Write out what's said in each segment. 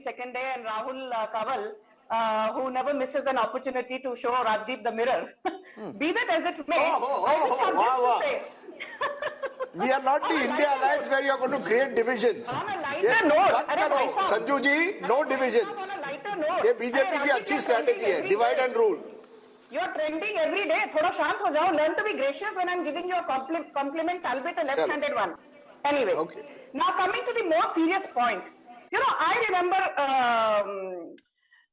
second day, and Rahul Kanwal, who never misses an opportunity to show Rajdeep the mirror. Be that as it may, I just have this to say. We are not the India Alliance where you are going to create divisions. On a lighter note, Sanju ji, no divisions. On a lighter note, ये BJP की अच्छी strategy है, divide and rule. You are trending every day. थोड़ा शांत हो जाओ. Learn to be gracious when I am giving you a compliment, albeit a left-handed one. Anyway, now coming to the more serious point. You know, I remember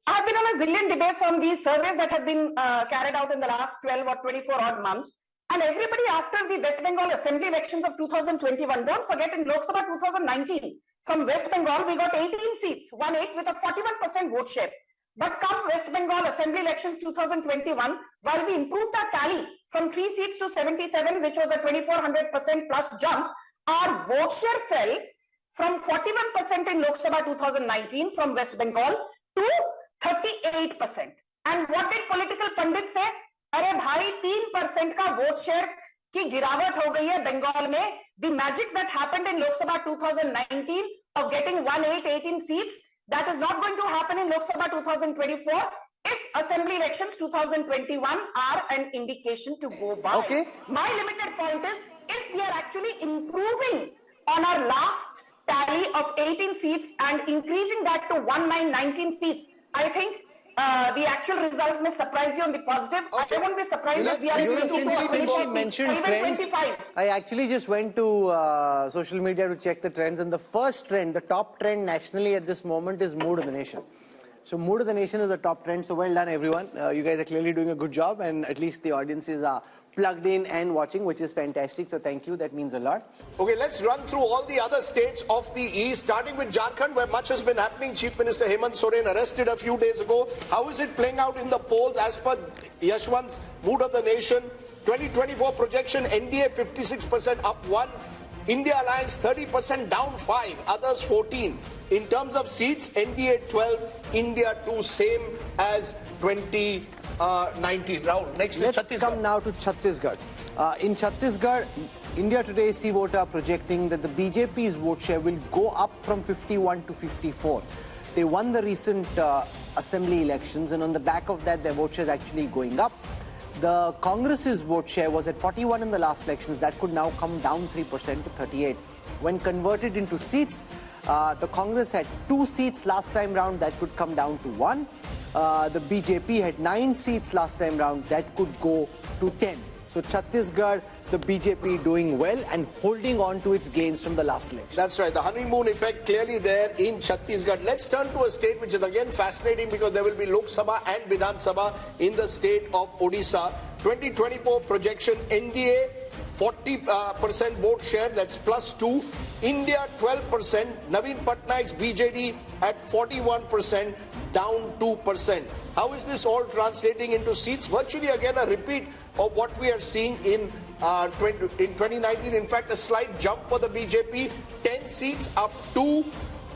I have been on a zillion debates on these surveys that have been carried out in the last 12 or 24 odd months. And everybody, after the West Bengal Assembly elections of 2021, don't forget in Lok Sabha 2019, from West Bengal, we got 18 seats, 1/8 with a 41% vote share. But come West Bengal Assembly elections 2021, while we improved our tally from 3 seats to 77, which was a 2400% plus jump, our vote share fell from 41% in Lok Sabha 2019 from West Bengal to 38%. And what did political pundits say? अरे भाई 3% का vote share की गिरावट हो गई है बंगाल में. The magic that happened in Lok Sabha 2019 of getting 18 seats, that is not going to happen in Lok Sabha 2024 if assembly elections 2021 are an indication to go by. Okay. My limited point is, if we are actually improving on our last tally of 18 seats and increasing that to 19 seats, I think the actual result may surprise you on the positive. Okay. I won't be surprised if we are in 22 or even 25. I actually just went to social media to check the trends, and the first trend, the top trend nationally at this moment is Mood of the Nation. So Mood of the Nation is the top trend. So well done, everyone. You guys are clearly doing a good job, and at least the audiences are plugged in and watching, which is fantastic. So thank you. That means a lot. Okay, let's run through all the other states of the East, starting with Jharkhand, where much has been happening. Chief Minister Hemant Soren arrested a few days ago. How is it playing out in the polls as per Yashwant's Mood of the Nation? 2024 projection, NDA 56% up 1, India Alliance 30% down 5, others 14. In terms of seats, NDA 12, India 2, same as 2019. Rahul, next is Chhattisgarh. Let's come now to Chhattisgarh. In Chhattisgarh, India Today sea voter projecting that the BJP's vote share will go up from 51 to 54. They won the recent assembly elections, and on the back of that, their vote share is actually going up. The Congress's vote share was at 41 in the last elections. That could now come down 3% to 38. When converted into seats, the Congress had 2 seats last time round. That could come down to 1. The BJP had 9 seats last time round. That could go to 10. So Chhattisgarh, the BJP doing well and holding on to its gains from the last election. That's right. The honeymoon effect clearly there in Chhattisgarh. Let's turn to a state which is again fascinating because there will be Lok Sabha and Vidhan Sabha in the state of Odisha. 2024 projection, NDA 40% vote share, that's +2. India 12%. Naveen Patnaik's BJD at 41%, down 2%. How is this all translating into seats? Virtually again a repeat of what we are seeing in 2019. In fact, a slight jump for the BJP, 10 seats up 2.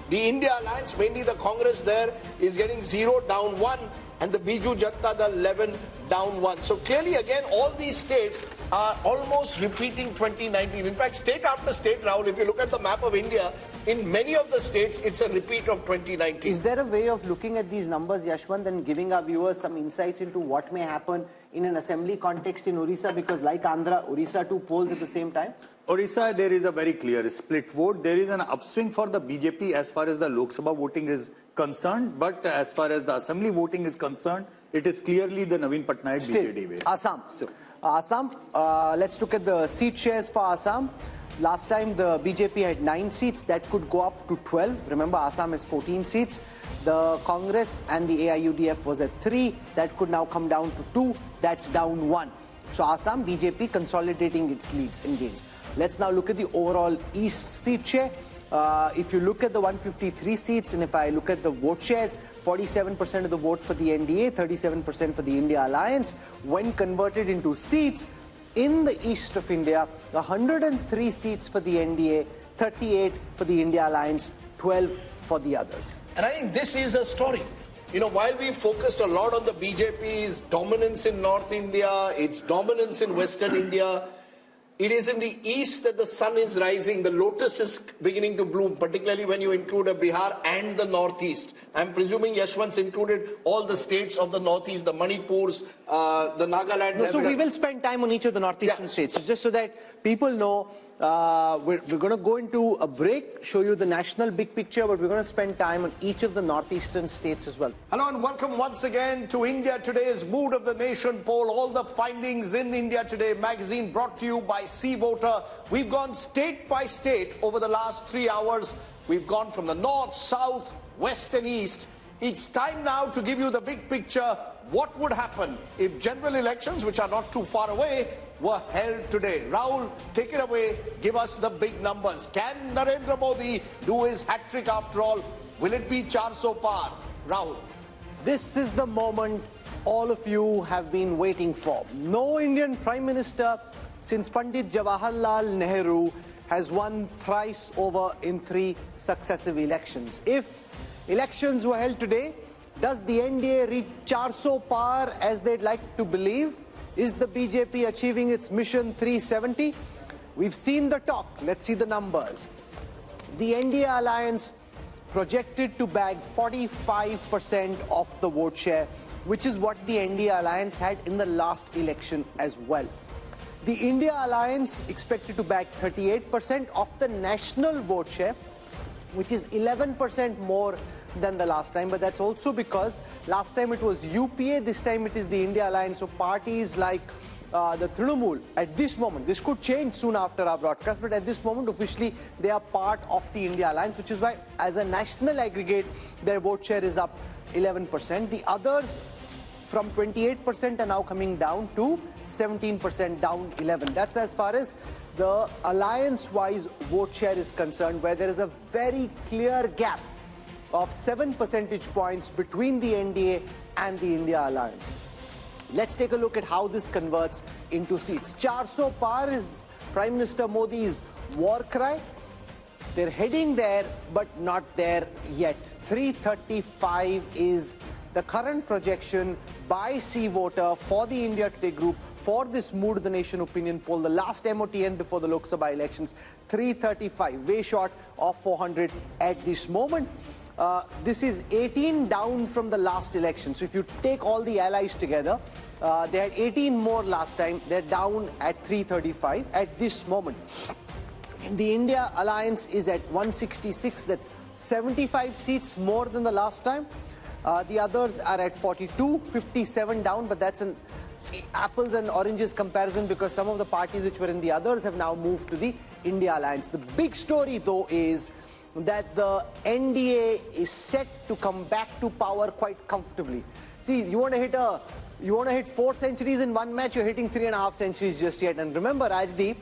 The India Alliance, mainly the Congress there, is getting 0, down 1. And the Biju Janata Dal 11, down 1. So clearly again all these states are almost repeating 2019. In fact, state after state, Rahul, if you look at the map of India, in many of the states it's a repeat of 2019. Is there a way of looking at these numbers, Yashwant, and giving our viewers some insights into what may happen in an assembly context in Orissa? Because like Andhra, Orissa too polls at the same time. Orissa, there is a very clear split vote. There is an upswing for the BJP as far as the Lok Sabha voting is concerned, but as far as the assembly voting is concerned, it is clearly the Naveen Patnaik BJD way. Assam. Assam, let's look at the seat shares for Assam. Last time the BJP had 9 seats, that could go up to 12. Remember, Assam has 14 seats. The Congress and the AIUDF was at 3, that could now come down to 2, that's down 1. So Assam, BJP consolidating its leads and gains. Let's now look at the overall East seat share. If you look at the 153 seats, and if I look at the vote shares, 47% of the vote for the NDA, 37% for the India Alliance. When converted into seats, in the east of India, 103 seats for the NDA, 38 for the India Alliance, 12 for the others. And I think this is a story. You know, while we focused a lot on the BJP's dominance in North India, its dominance in Western India, It is in the east that the sun is rising. The lotus is beginning to bloom, particularly when you include a Bihar and the northeast. I'm presuming Yashwant's included all the states of the northeast, the Manipurs, the Nagaland. No, so we will spend time on each of the northeastern states, so just so that people know. We're going to go into a break, show you the national big picture, but we're going to spend time on each of the northeastern states as well. Hello and welcome once again to India Today's Mood of the Nation poll. All the findings in India Today magazine brought to you by Sea Voter. We've gone state by state over the last 3 hours. We've gone from the north, south, west and east. It's time now to give you the big picture. What would happen if general elections, which are not too far away, were held today? Rahul, take it away. Give us the big numbers. Can Narendra Modi do his hat-trick after all? Will it be 400 par? Rahul. This is the moment all of you have been waiting for. No Indian Prime Minister since Pandit Jawaharlal Nehru has won thrice over in 3 successive elections. If elections were held today, does the NDA reach 400 par as they'd like to believe? Is the BJP achieving its mission 370? We've seen the talk. Let's see the numbers. The NDA alliance projected to bag 45% of the vote share, which is what the NDA alliance had in the last election as well. The India alliance expected to bag 38% of the national vote share, which is 11% more than the last time, but that's also because last time it was UPA, this time it is the India Alliance. So parties like the Trinamool, at this moment, this could change soon after our broadcast, but at this moment officially they are part of the India Alliance, which is why as a national aggregate their vote share is up 11%. The others from 28% are now coming down to 17%, down 11. That's as far as the alliance-wise vote share is concerned, where there is a very clear gap of 7 percentage points between the NDA and the India Alliance. Let's take a look at how this converts into seats. 400 par is Prime Minister Modi's war cry. They're heading there, but not there yet. 335 is the current projection by Sea Voter for the India Today group for this Mood of the Nation opinion poll, the last MOTN before the Lok Sabha elections. 335, way short of 400 at this moment. This is 18 down from the last election. So if you take all the allies together, they had 18 more last time. They're down at 335 at this moment. The India Alliance is at 166. That's 75 seats more than the last time. The others are at 42, 57 down, but that's an apples and oranges comparison because some of the parties which were in the others have now moved to the India Alliance. The big story, though, is that the NDA is set to come back to power quite comfortably. See, you want to hit 4 centuries in one match, you're hitting 3.5 centuries just yet. And remember, Rajdeep,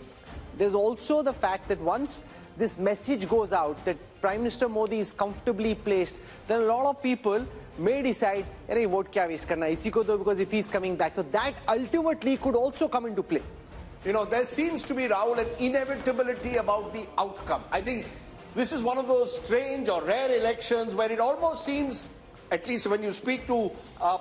there's also the fact that once this message goes out that Prime Minister Modi is comfortably placed, then a lot of people may decide, "Arey, vote kya waste karna isi ko do," because if he's coming back. So that ultimately could also come into play. You know, there seems to be, Rahul, an inevitability about the outcome. I think this is one of those strange or rare elections where it almost seems, at least when you speak to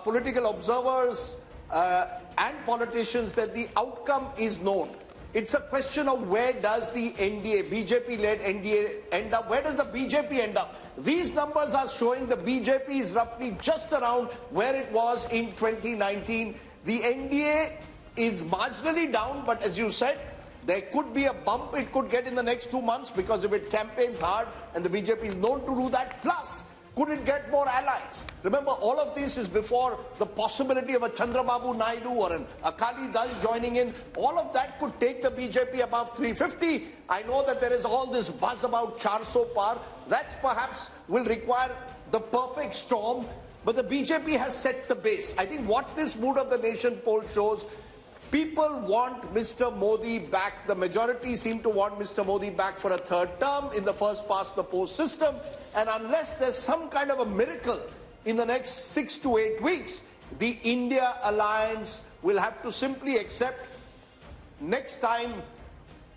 political observers and politicians, that the outcome is known. It's a question of where does the NDA, BJP-led NDA end up? Where does the BJP end up? These numbers are showing the BJP is roughly just around where it was in 2019. The NDA is marginally down, but as you said, there could be a bump it could get in the next 2 months because if it campaigns hard and the BJP is known to do that. Plus, could it get more allies? Remember, all of this is before the possibility of a Chandrababu Naidu or an Akali Dal joining in. All of that could take the BJP above 350. I know that there is all this buzz about 400 par. That perhaps will require the perfect storm. But the BJP has set the base. I think what this Mood of the Nation poll shows, people want Mr. Modi back. The majority seem to want Mr. Modi back for a 3rd term in the first past the post system. And unless there's some kind of a miracle in the next 6 to 8 weeks, the India Alliance will have to simply accept next time,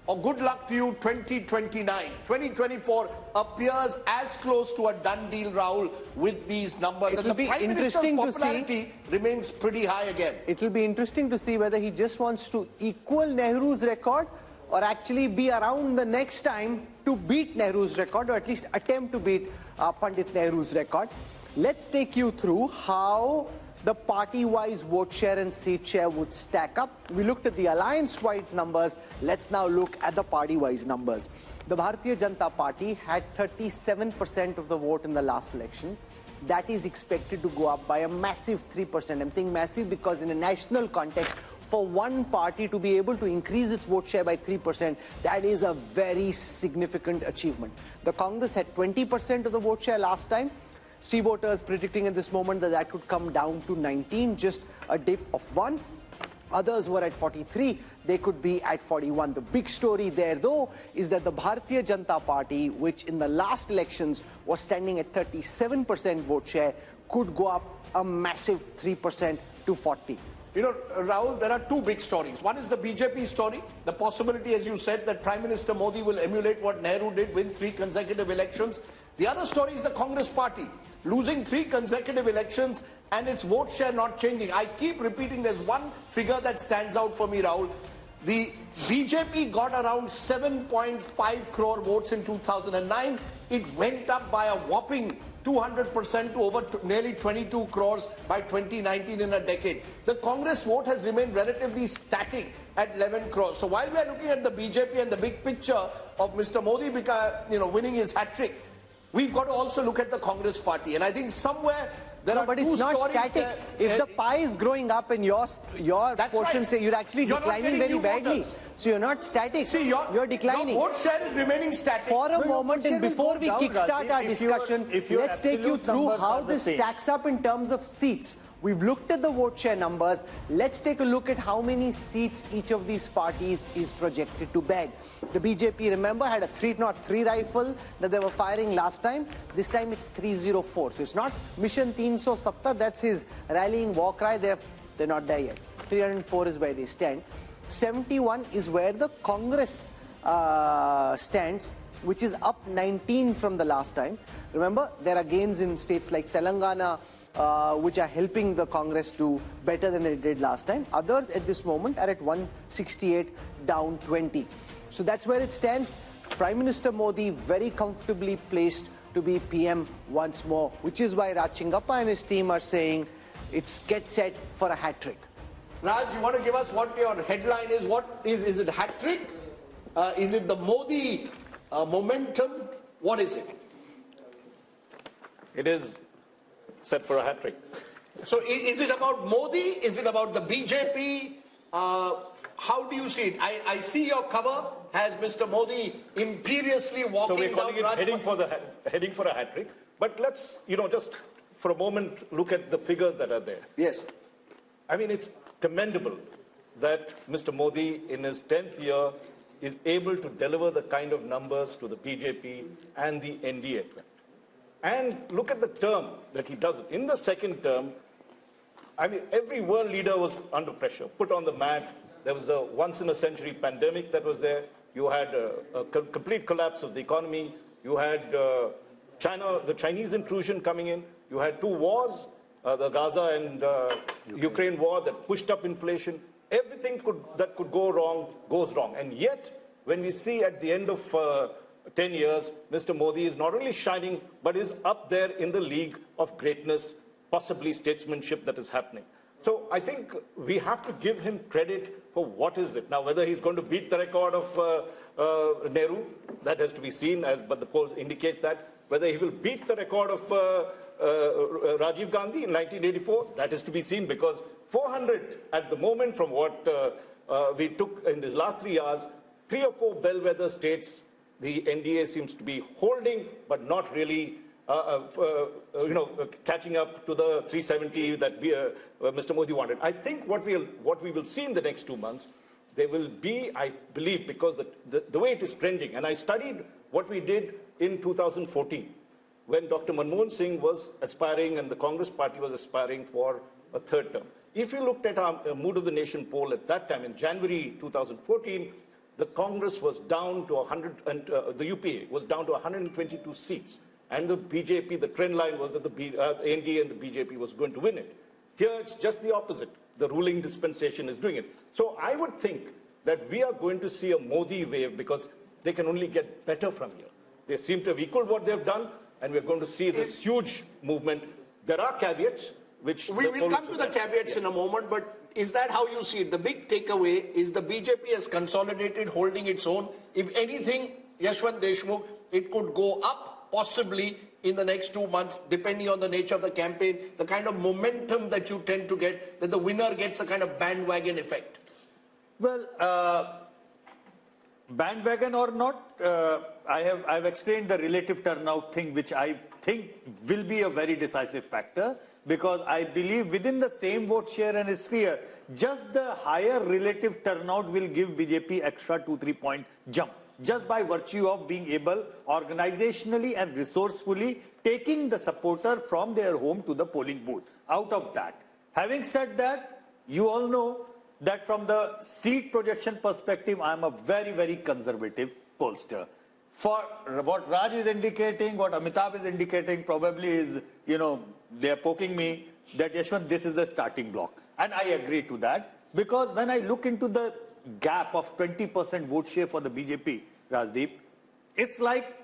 or good luck to you, 2029. 2024 appears as close to a done deal, Rahul, with these numbers. And the Prime Minister's popularity remains pretty high again. It will be interesting to see whether he just wants to equal Nehru's record or actually be around the next time to beat Nehru's record, or at least attempt to beat Pandit Nehru's record. Let's take you through how the party-wise vote share and seat share would stack up. We looked at the alliance-wise numbers. Let's now look at the party-wise numbers. The Bharatiya Janata Party had 37% of the vote in the last election. That is expected to go up by a massive 3%. I'm saying massive because in a national context, for one party to be able to increase its vote share by 3%, that is a very significant achievement. The Congress had 20% of the vote share last time. See voters predicting at this moment that that could come down to 19, just a dip of 1. Others were at 43, they could be at 41. The big story there, though, is that the Bharatiya Janata Party, which in the last elections was standing at 37% vote share, could go up a massive 3% to 40. You know, Rahul, there are two big stories. One is the BJP story, the possibility, as you said, that Prime Minister Modi will emulate what Nehru did, win 3 consecutive elections. The other story is the Congress Party, losing 3 consecutive elections and its vote share not changing. I keep repeating, there's one figure that stands out for me, Rahul. The BJP got around 7.5 crore votes in 2009. It went up by a whopping 200% to over nearly 22 crores by 2019 in a decade. The Congress vote has remained relatively static at 11 crores. So while we are looking at the BJP and the big picture of Mr. Modi winning his hat-trick, we've got to also look at the Congress Party. And I think somewhere there are two stories. But it's not static. If the pie is growing up and your portion, say you're actually declining very badly. So you're not static. See, you're declining. Your vote share is remaining static. For a moment, and before we kickstart our discussion, let's take you through how this stacks up in terms of seats. We've looked at the vote share numbers. Let's take a look at how many seats each of these parties is projected to bag. The BJP, remember, had a 303 rifle that they were firing last time. This time it's 304. So it's not Mission 370. That's his rallying war cry. They're not there yet. 304 is where they stand. 71 is where the Congress stands, which is up 19 from the last time. Remember, there are gains in states like Telangana, which are helping the Congress do better than it did last time. Others at this moment are at 168, down 20. So that's where it stands. Prime Minister Modi very comfortably placed to be PM once more, which is why Raj Chingappa and his team are saying it's get set for a hat-trick. Raj, you want to give us what your headline is? What is it hat-trick? Is it the Modi momentum? What is it? It is set for a hat-trick. So is it about Modi? Is it about the BJP? How do you see it? I see your cover has Mr. Modi imperiously walking down. So we're calling it heading for a hat-trick. But let's, just for a moment look at the figures that are there. Yes. I mean, it's commendable that Mr. Modi in his 10th year is able to deliver the kind of numbers to the BJP and the NDA. And look at the term that he does it. In the second term, I mean, every world leader was under pressure, put on the mat. There was a once-in-a-century pandemic that was there. You had a complete collapse of the economy. You had the Chinese intrusion coming in. You had 2 wars, the Gaza and Ukraine war that pushed up inflation. Everything that could go wrong goes wrong. And yet, when we see at the end of 10 years, Mr. Modi is not only shining, but is up there in the league of greatness, possibly statesmanship that is happening. So I think we have to give him credit for what is it. Now, whether he's going to beat the record of Nehru, that has to be seen, but the polls indicate that. Whether he will beat the record of Rajiv Gandhi in 1984, that is to be seen, because 400 at the moment from what we took in these last 3 years, 3 or 4 bellwether states, the NDA seems to be holding, but not really catching up to the 370 that Mr. Modi wanted. I think what we will see in the next 2 months, there will be, I believe, because the way it is trending, and I studied what we did in 2014, when Dr. Manmohan Singh was aspiring and the Congress party was aspiring for a 3rd term. If you looked at our Mood of the Nation poll at that time, in January 2014, the Congress was down to 100, and the UPA was down to 122 seats. And the BJP, the trend line was that the NDA and the BJP was going to win it. Here, it's just the opposite. The ruling dispensation is doing it. So I would think that we are going to see a Modi wave because they can only get better from here. They seem to have equaled what they've done, and we're going to see this huge movement. There are caveats, which... We will come to the caveats in a moment, but is that how you see it? The big takeaway is the BJP has consolidated, holding its own. If anything, Yashwant Deshmukh, it could go up, possibly, in the next 2 months, depending on the nature of the campaign, the kind of momentum that you tend to get, that the winner gets a kind of bandwagon effect. Well, bandwagon or not, I've explained the relative turnout thing, which I think will be a very decisive factor, because I believe within the same vote share and sphere, just the higher relative turnout will give BJP extra 2-3 point jump, just by virtue of being able organizationally and resourcefully taking the supporter from their home to the polling booth. Out of that, having said that, you all know that from the seat projection perspective, I am a very, very conservative pollster. For what Raj is indicating, what Amitabh is indicating, probably is, they are poking me that, Yashwant, this is the starting block. And I agree to that, because when I look into the gap of 20% vote share for the BJP, Rajdeep, it's like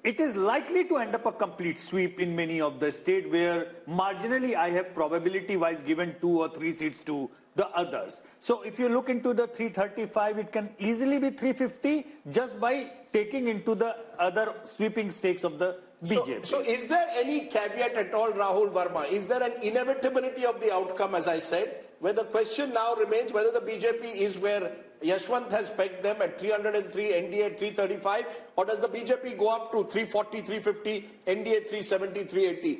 it is likely to end up a complete sweep in many of the states where marginally I have probability-wise given 2 or 3 seats to the others. So if you look into the 335, it can easily be 350 just by taking into the other sweeping stakes of the BJP. So is there any caveat at all, Rahul Verma? Is there an inevitability of the outcome, as I said, where the question now remains whether the BJP is where Yashwant has pegged them at 303, NDA at 335, or does the BJP go up to 340, 350, NDA 370, 380?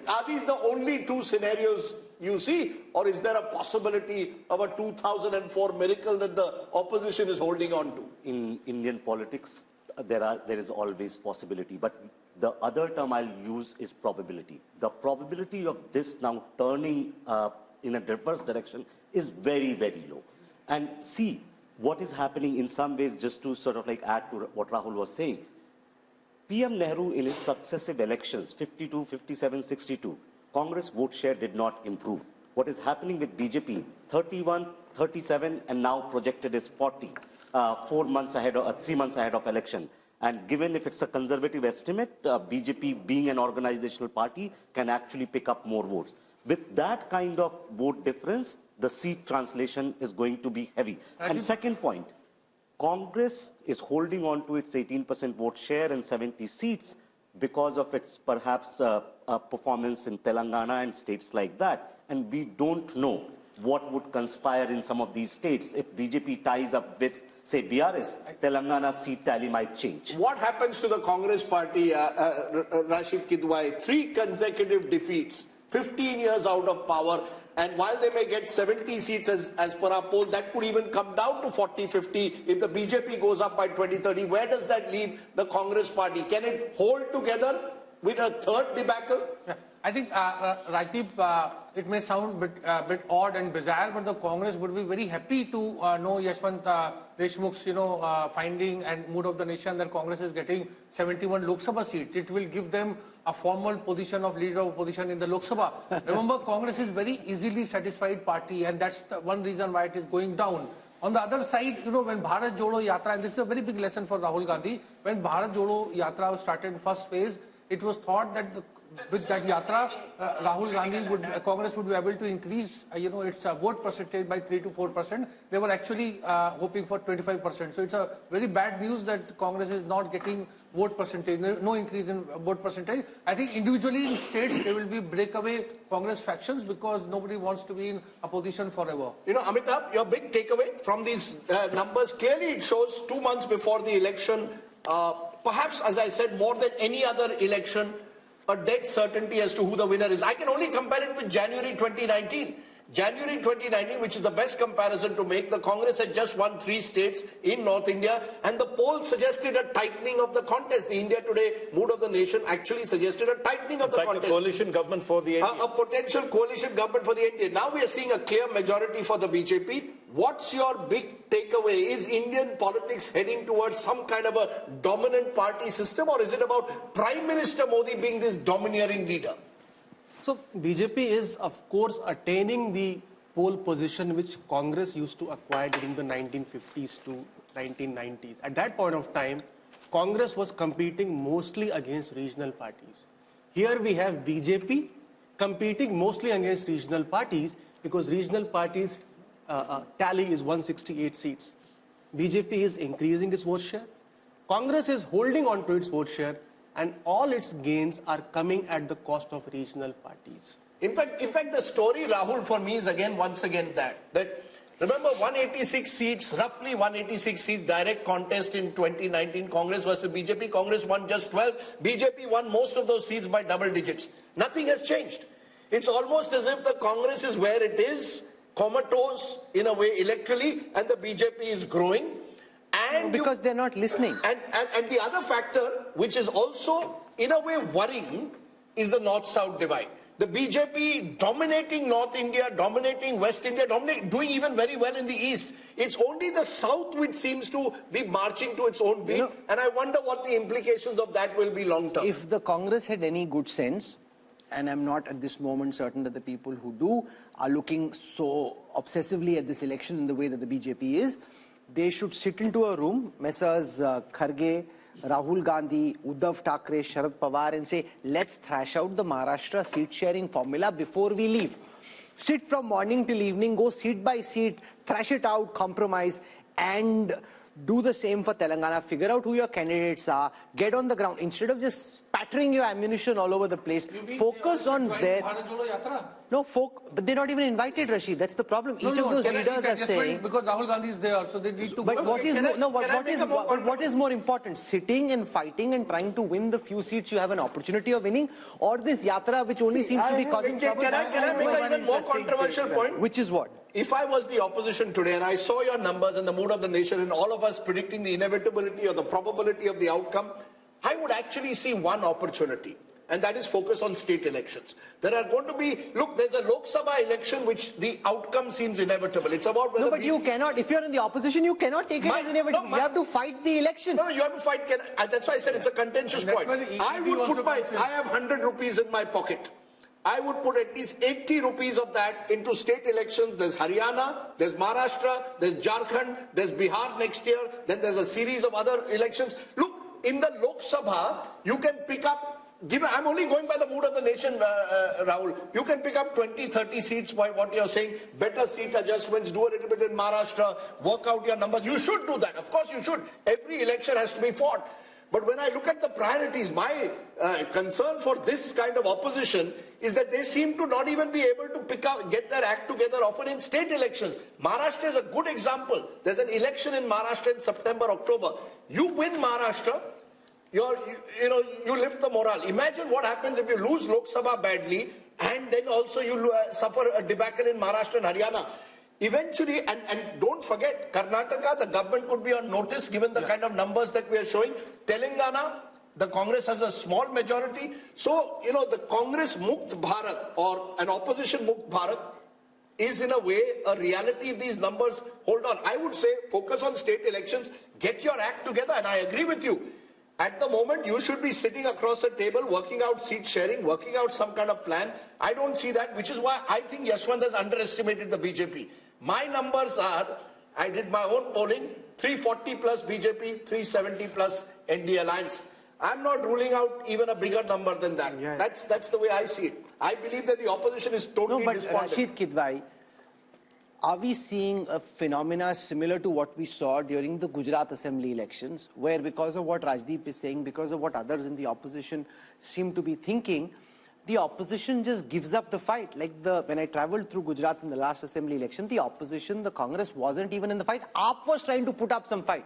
Are these the only two scenarios you see, or is there a possibility of a 2004 miracle that the opposition is holding on to? In Indian politics, there is always possibility, but the other term I'll use is probability. The probability of this now turning in a reverse direction is very, very low. And see what is happening in some ways, just to sort of like add to what Rahul was saying. PM Nehru in his successive elections, 52, 57, 62, Congress vote share did not improve. What is happening with BJP, 31, 37, and now projected is 40, 3 months ahead of election. And given if it's a conservative estimate, BJP being an organizational party can actually pick up more votes. With that kind of vote difference, the seat translation is going to be heavy. And second point, Congress is holding on to its 18% vote share and 70 seats because of its perhaps performance in Telangana and states like that. And we don't know what would conspire in some of these states. If BJP ties up with, say, BRS, Telangana seat tally might change. What happens to the Congress party, Rashid Kidwai? 3 consecutive defeats, 15 years out of power. And while they may get 70 seats as per our poll, that could even come down to 40, 50 if the BJP goes up by 2030. Where does that leave the Congress party? Can it hold together with a third debacle? Yeah. I think, Rajdeep, it may sound a bit odd and bizarre, but the Congress would be very happy to know Yashwant Deshmukh's, finding and mood of the nation that Congress is getting 71 Lok Sabha seats. It will give them a formal position of leader of opposition in the Lok Sabha. Remember, Congress is very easily satisfied party, and that's the one reason why it is going down. On the other side, when Bharat Jodo Yatra, and this is a very big lesson for Rahul Gandhi, when Bharat Jodo Yatra was started in first phase, it was thought that with that yatra, Rahul Gandhi Congress would be able to increase, its vote percentage by 3 to 4%. They were actually hoping for 25%. So it's a very bad news that Congress is not getting vote percentage, no increase in vote percentage. I think individually in states, there will be breakaway Congress factions because nobody wants to be in a position forever. Amitabh, your big takeaway from these numbers, clearly it shows 2 months before the election, perhaps, as I said, more than any other election, a dead certainty as to who the winner is. I can only compare it with January 2019. January 2019, which is the best comparison to make, the Congress had just won 3 states in North India, and the poll suggested a tightening of the contest. The India Today mood of the nation actually suggested a tightening of the contest. A coalition government for the NDA. A potential coalition government for the NDA. Now we are seeing a clear majority for the BJP. What's your big takeaway? Is Indian politics heading towards some kind of a dominant party system, or is it about Prime Minister Modi being this domineering leader? So BJP is, of course, attaining the pole position which Congress used to acquire during the 1950s to 1990s. At that point of time, Congress was competing mostly against regional parties. Here we have BJP competing mostly against regional parties because regional parties tally is 168 seats. BJP is increasing its vote share. Congress is holding on to its vote share, and all its gains are coming at the cost of regional parties. In fact, the story, Rahul, for me is once again that remember 186 seats, roughly 186 seats, direct contest in 2019, Congress versus BJP. Congress won just 12. BJP won most of those seats by double digits. Nothing has changed. It's almost as if the Congress is where it is, comatose in a way electorally, and the BJP is growing. And because they're not listening. And the other factor, which is also in a way worrying, is the North-South divide. The BJP dominating North India, dominating West India, doing even very well in the East. It's only the South which seems to be marching to its own beat. And I wonder what the implications of that will be long term. If the Congress had any good sense, and I'm not at this moment certain that the people who do are looking so obsessively at this election in the way that the BJP is, they should sit into a room, Messrs. Kharge, Rahul Gandhi, Uddhav Thackeray, Sharad Pawar, and say, let's thrash out the Maharashtra seat sharing formula before we leave. Sit from morning till evening, go seat by seat, thrash it out, compromise, and do the same for Telangana. Figure out who your candidates are, get on the ground. Instead of just spattering your ammunition all over the place, focus on their... No, but they're not even invited, Rashid. That's the problem. Each of those leaders are saying... Because Rahul Gandhi is there, so they need to... But what is more important? Sitting and fighting and trying to win the few seats you have an opportunity of winning, or this yatra which only seems to be causing trouble? Can I make an even more controversial point? Which is what? If I was the opposition today and I saw your numbers and the mood of the nation and all of us predicting the inevitability or the probability of the outcome, I would actually see one opportunity, and that is focus on state elections. There are going to be, look, there's a Lok Sabha election which the outcome seems inevitable. It's about whether... No, but you cannot, if you're in the opposition, you cannot take it as inevitable. You have to fight the election. No, you have to fight. That's why I said it's a contentious point. I have 100 rupees in my pocket. I would put at least 80 rupees of that into state elections. There's Haryana, there's Maharashtra, there's Jharkhand, there's Bihar next year, then there's a series of other elections. Look, in the Lok Sabha, you can pick up, I'm only going by the mood of the nation, Rahul. You can pick up 20, 30 seats by what you're saying, better seat adjustments, do a little bit in Maharashtra, work out your numbers. You should do that. Of course you should. Every election has to be fought. But when I look at the priorities, my concern for this kind of opposition is that they seem to not even be able to get their act together often in state elections. Maharashtra is a good example. There's an election in Maharashtra in September, October. You win Maharashtra, you lift the morale. Imagine what happens if you lose Lok Sabha badly and then also you suffer a debacle in Maharashtra and Haryana. Eventually, and don't forget, Karnataka, the government could be on notice given the kind of numbers that we are showing. Telangana, the Congress has a small majority. So, the Congress Mukt Bharat or an opposition Mukt Bharat is in a way a reality if these numbers hold on. I would say focus on state elections, get your act together, and I agree with you. At the moment, you should be sitting across a table, working out seat sharing, working out some kind of plan. I don't see that, which is why I think Yashwant has underestimated the BJP. My numbers are, I did my own polling, 340 plus BJP, 370 plus ND Alliance. I'm not ruling out even a bigger number than that. Yeah. That's the way I see it. I believe that the opposition is totally despondent. Rashid Kidwai, are we seeing a phenomena similar to what we saw during the Gujarat Assembly elections, where because of what Rajdeep is saying, because of what others in the opposition seem to be thinking, the opposition just gives up the fight? Like when I traveled through Gujarat in the last Assembly election, the opposition, the Congress wasn't even in the fight. AAP was trying to put up some fight.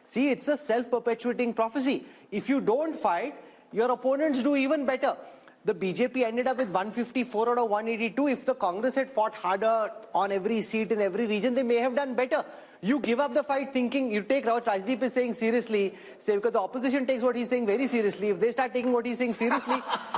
See, it's a self-perpetuating prophecy. If you don't fight, your opponents do even better. The BJP ended up with 154 out of 182. If the Congress had fought harder on every seat in every region, they may have done better. You give up the fight thinking, you take what Rajdeep is saying seriously, say because the opposition takes what he's saying very seriously. If they start taking what he's saying seriously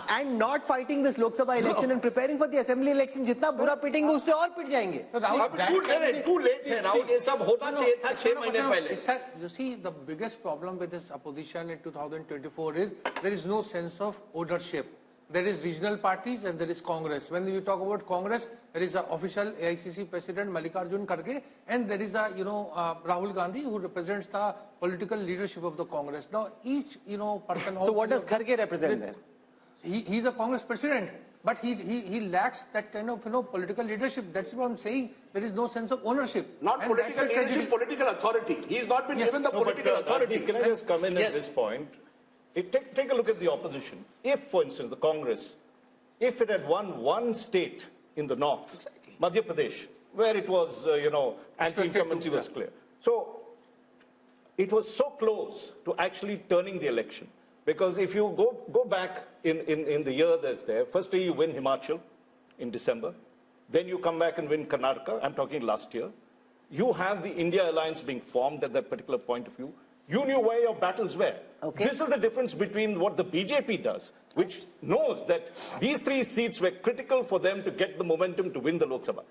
and not fighting this Lok Sabha election and preparing for the assembly election, jitna bura pitenge usse aur pit jayenge. Too late hai, Rahul. Ye sab hota chahiye tha 6 mahine pehle. You see, the biggest problem with this opposition in 2024 is there is no sense of ownership. there is regional parties and there is Congress. When you talk about Congress, there is an official AICC President Mallikarjun Kharge, and there is a Rahul Gandhi who represents the political leadership of the Congress. Now each person. So what does Kharge represent then? He's a Congress president, but he lacks that kind of political leadership. That's what I'm saying. There is no sense of ownership. Not and political leadership, political authority. He's not been given the political authority. Can I just come in at this point? Take a look at the opposition. If, for instance, the Congress, if it had won one state in the north, Madhya Pradesh, where it was, anti-incumbency was clear. So it was so close to actually turning the election. Because if you go back in the year that's there, firstly you win Himachal in December, then you come back and win Karnataka, I'm talking last year. You have the India alliance being formed at that particular point of view. You knew where your battles were. Okay. This is the difference between what the BJP does, which knows that these 3 seats were critical for them to get the momentum to win the Lok Sabha.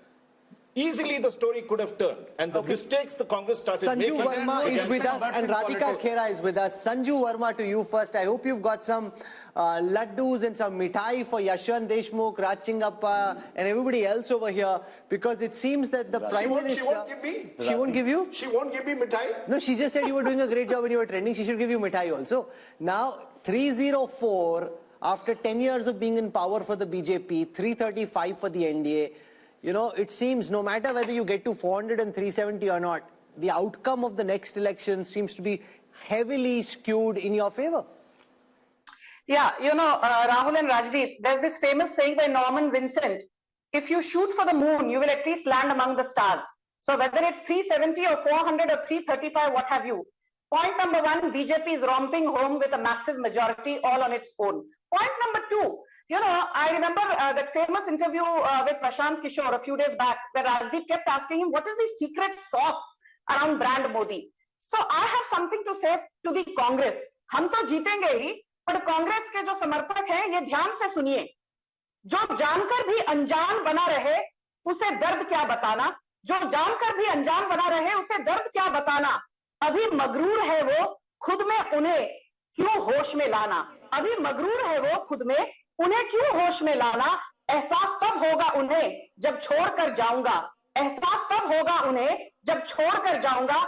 Easily the story could have turned, and the mistakes the Congress started making. Sanju Verma is with us and Radhika Khera is with us. Sanju Verma, to you first. I hope you've got some laddus and some mithai for Yashwant Deshmukh, Raj Chingappa and everybody else over here, because it seems that the Prime Minister... She won't give me? She won't give you? She won't give me mithai? No, she just said you were doing a great job when you were trending. She should give you mithai also. Now, 304, after 10 years of being in power for the BJP, 335 for the NDA, it seems no matter whether you get to 400 and 370 or not, the outcome of the next election seems to be heavily skewed in your favor. Yeah, Rahul and Rajdeep, there's this famous saying by Norman Vincent, if you shoot for the moon, you will at least land among the stars. So whether it's 370 or 400 or 335, what have you. Point number 1, BJP is romping home with a massive majority all on its own. Point number 2, I remember that famous interview with Prashant Kishore a few days back, where Rajdeep kept asking him, what is the secret sauce around brand Modi? So I have something to say to the Congress. हम तो जीतेंगे ही, पर कांग्रेस के जो समर्थक हैं, ये ध्यान से सुनिए. जो जानकर भी अनजान बना रहे, उसे दर्द क्या बताना? जो जानकर भी अनजान बना रहे, उसे दर्द क्या बताना? अभी मगरूर है वो, खुद में उन्हें क्यों होश में लाना? अभी मगरूर है वो, खुद में उन्हें क्यों होश में लाना? एहसास तब होगा उन्हें जब छोड़कर जाऊंगा. एहसास तब होगा उन्हें जब छोड़कर जाऊंगा.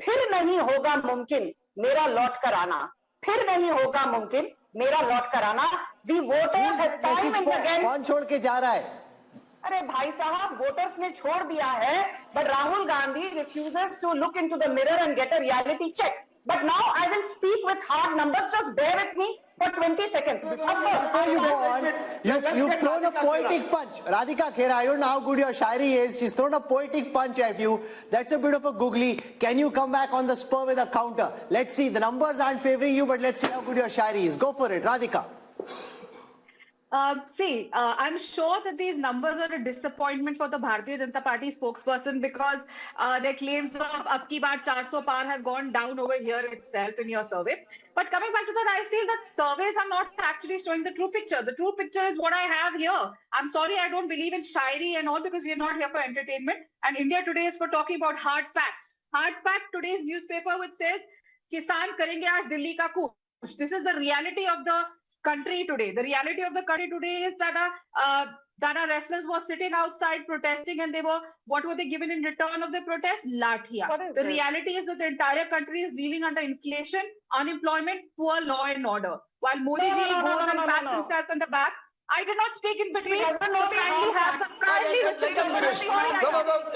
फिर नहीं होगा मुमकिन मेरा लौट कर आना. फिर नहीं होगा मुमकिन मेरा लौट कर आना. The voters have time and again. कौन छोड़ के जा रहा है? अरे भाई साहब, वोटर्स ने छोड़ दिया है, but Rahul Gandhi refuses to look into the mirror and get a reality check. But now I will speak with hard numbers. Just bear with me for 20 seconds. Of course, before you go on, you've thrown a poetic punch. Radhika Khera, I don't know how good your shairi is. She's thrown a poetic punch at you. That's a bit of a googly. Can you come back on the spur with a counter? Let's see. The numbers aren't favoring you, but let's see how good your shairi is. Go for it, Radhika. I'm sure that these numbers are a disappointment for the Bharatiya Janata Party spokesperson, because their claims of ab ki baar 400 par have gone down over here itself in your survey. But coming back to that, I feel that surveys are not actually showing the true picture. The true picture is what I have here. I'm sorry, I don't believe in shairi and all, because we are not here for entertainment. And India Today is for talking about hard facts. Hard fact, today's newspaper, which says, Kisan karenge aaj Delhi ka coup. This is the reality of the country today. The reality of the country today is that our wrestlers were sitting outside protesting, and what were they given in return of the protest? Lathia. The reality is that the entire country is reeling under inflation, unemployment, poor law and order. While Modi ji goes and pats himself on the back, I did not speak in between.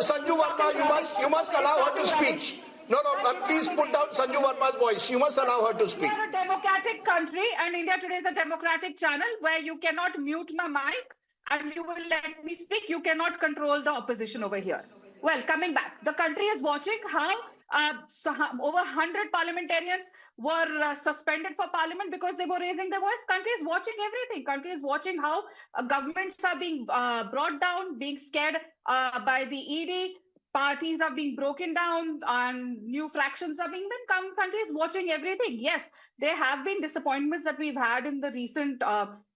Sanju Verma, you must allow her to speak. No, please put down Sanju Verma's voice. You must allow her to speak. We are a democratic country, and India Today is a democratic channel where you cannot mute my mic and you will let me speak. You cannot control the opposition over here. Well, coming back, the country is watching how over 100 parliamentarians were suspended for parliament because they were raising their voice. Country is watching everything. Country is watching how governments are being brought down, being scared by the ED. Parties are being broken down and new fractions are being built. Country is watching everything. Yes, there have been disappointments that we've had in the recent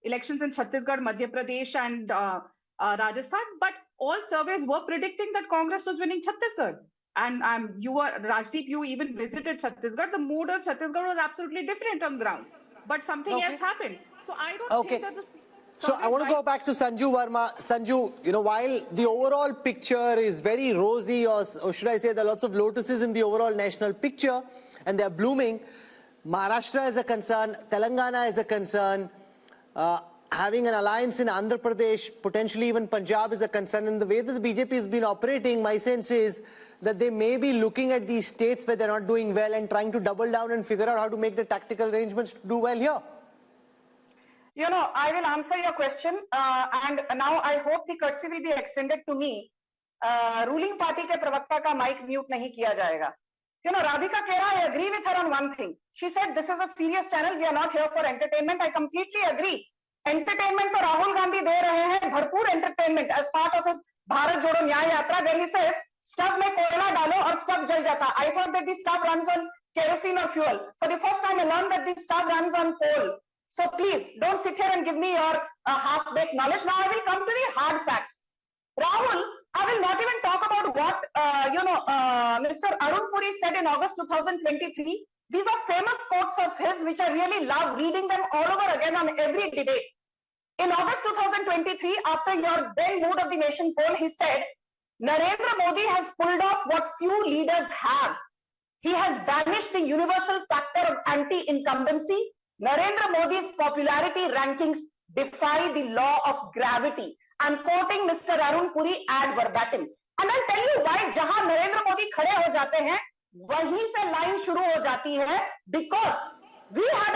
elections in Chhattisgarh, Madhya Pradesh and Rajasthan. But all surveys were predicting that Congress was winning Chhattisgarh. And Rajdeep, you even visited Chhattisgarh. The mood of Chhattisgarh was absolutely different on the ground. But something else happened. So I don't think that So I want to go back to Sanju Verma. Sanju, you know, while the overall picture is very rosy, or should I say there are lots of lotuses in the overall national picture, and they're blooming, Maharashtra is a concern, Telangana is a concern, having an alliance in Andhra Pradesh, potentially even Punjab is a concern. And the way that the BJP has been operating, my sense is that they may be looking at these states where they're not doing well and trying to double down and figure out how to make the tactical arrangements to do well here. You know, I will answer your question, and now I hope the courtesy will be extended to me. Ruling party के प्रवक्ता का mic mute नहीं किया जाएगा. You know, Radhika Kera, I agree with her on one thing. She said this is a serious channel. We are not here for entertainment. I completely agree. Entertainment तो राहुल गांधी दे रहे हैं, भरपूर entertainment as part of his Bharat जोड़ो न्याय यात्रा. Then he says, stove में कोयला डालो और स्टव जल जाता. I thought that the stove runs on kerosene or fuel. For the first time, I learned that the stove runs on coal. So please don't sit here and give me your half-baked knowledge. Now I will come to the hard facts. Rahul, I will not even talk about what Mr. Arun Puri said in August 2023. These are famous quotes of his, which I really love reading them all over again on every debate. In August 2023, after your then Mood of the Nation poll, he said, Narendra Modi has pulled off what few leaders have. He has banished the universal factor of anti-incumbency. Narendra Modi's popularity rankings defy the law of gravity. I'm quoting Mr. Arun Puri ad verbatim. And I'll tell you why. जहां नरेंद्र मोदी खड़े हो जाते हैं, वहीं से line शुरू हो जाती है. Because we had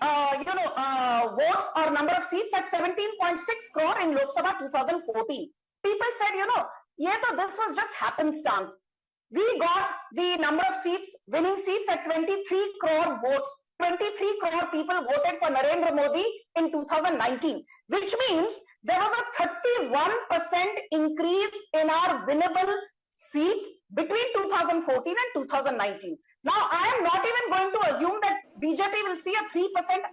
a votes or number of seats at 17.6 crore in Lok Sabha 2014. People said, this was just happenstance. We got the number of seats, winning seats at 23 crore votes. 23 crore people voted for Narendra Modi in 2019, which means there was a 31% increase in our winnable seats between 2014 and 2019. Now, I am not even going to assume that BJP will see a 3%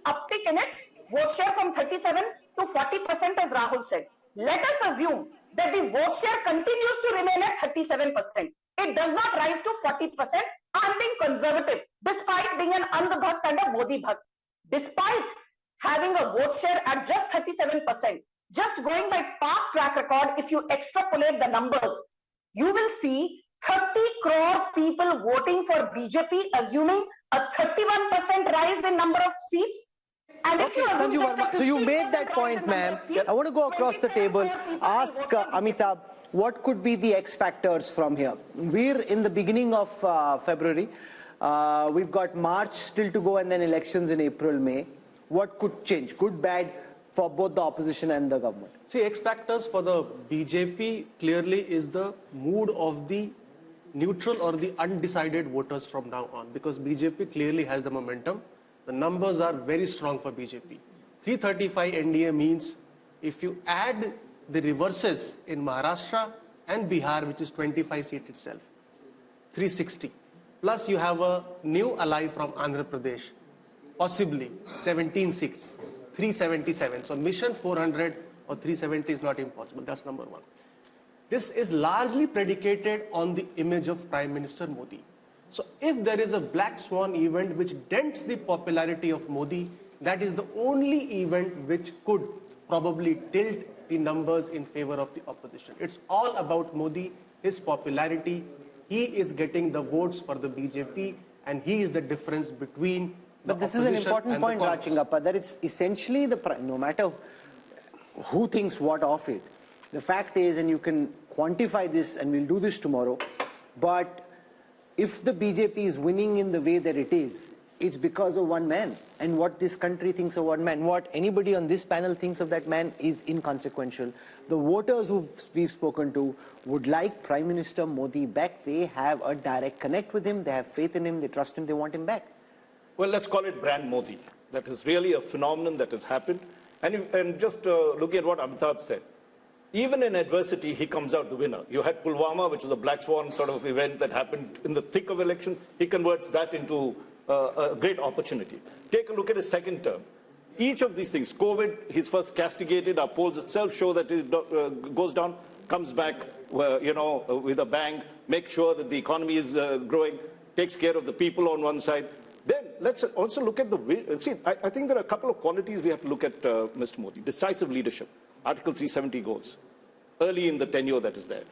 uptick in its vote share from 37 to 40%, as Rahul said. Let us assume that the vote share continues to remain at 37%. It does not rise to 40%. I'm being conservative, despite being an Andh Bhakt and a Modi Bhakt. Despite having a vote share at just 37%, just going by past track record, if you extrapolate the numbers, you will see 30 crore people voting for BJP, assuming a 31% rise in number of seats. And if you assume just a 15% so you made that point, ma'am. I want to go across the table. Ask Amitabh, what could be the X factors from here? We're in the beginning of February. We've got March still to go and then elections in April, May. What could change? Good, bad for both the opposition and the government? See, X factors for the BJP clearly is the mood of the neutral or the undecided voters from now on, because BJP clearly has the momentum. The numbers are very strong for BJP. 335 NDA means if you add the reverses in Maharashtra and Bihar, which is 25 seats itself, 360. Plus you have a new ally from Andhra Pradesh, possibly 17 seats, 377. So mission 400 or 370 is not impossible. That's number one. This is largely predicated on the image of Prime Minister Modi. So if there is a black swan event which dents the popularity of Modi, that is the only event which could probably tilt the numbers in favor of the opposition. It's all about Modi, his popularity. He is getting the votes for the BJP, and he is the difference between the opposition and the Congress. But this is an important point, Rachingappa, that it's essentially no matter who thinks what of it, the fact is, and you can quantify this, and we'll do this tomorrow, but if the BJP is winning in the way that it is, it's because of one man. And what this country thinks of one man, what anybody on this panel thinks of that man is inconsequential. The voters who we've spoken to would like Prime Minister Modi back. They have a direct connect with him. They have faith in him. They trust him. They want him back. Well, let's call it brand Modi. That is really a phenomenon that has happened. And just look at what Amitabh said. Even in adversity, he comes out the winner. You had Pulwama, which is a black swan sort of event that happened in the thick of election. He converts that into a great opportunity. Take a look at his second term. Each of these things, COVID, he's first castigated. Our polls itself show that it goes down, comes back, with a bang, makes sure that the economy is growing, takes care of the people on one side. Then let's also look at the, see, I think there are a couple of qualities we have to look at Mr. Modi. Decisive leadership. Article 370 goes. Early in the tenure that is there.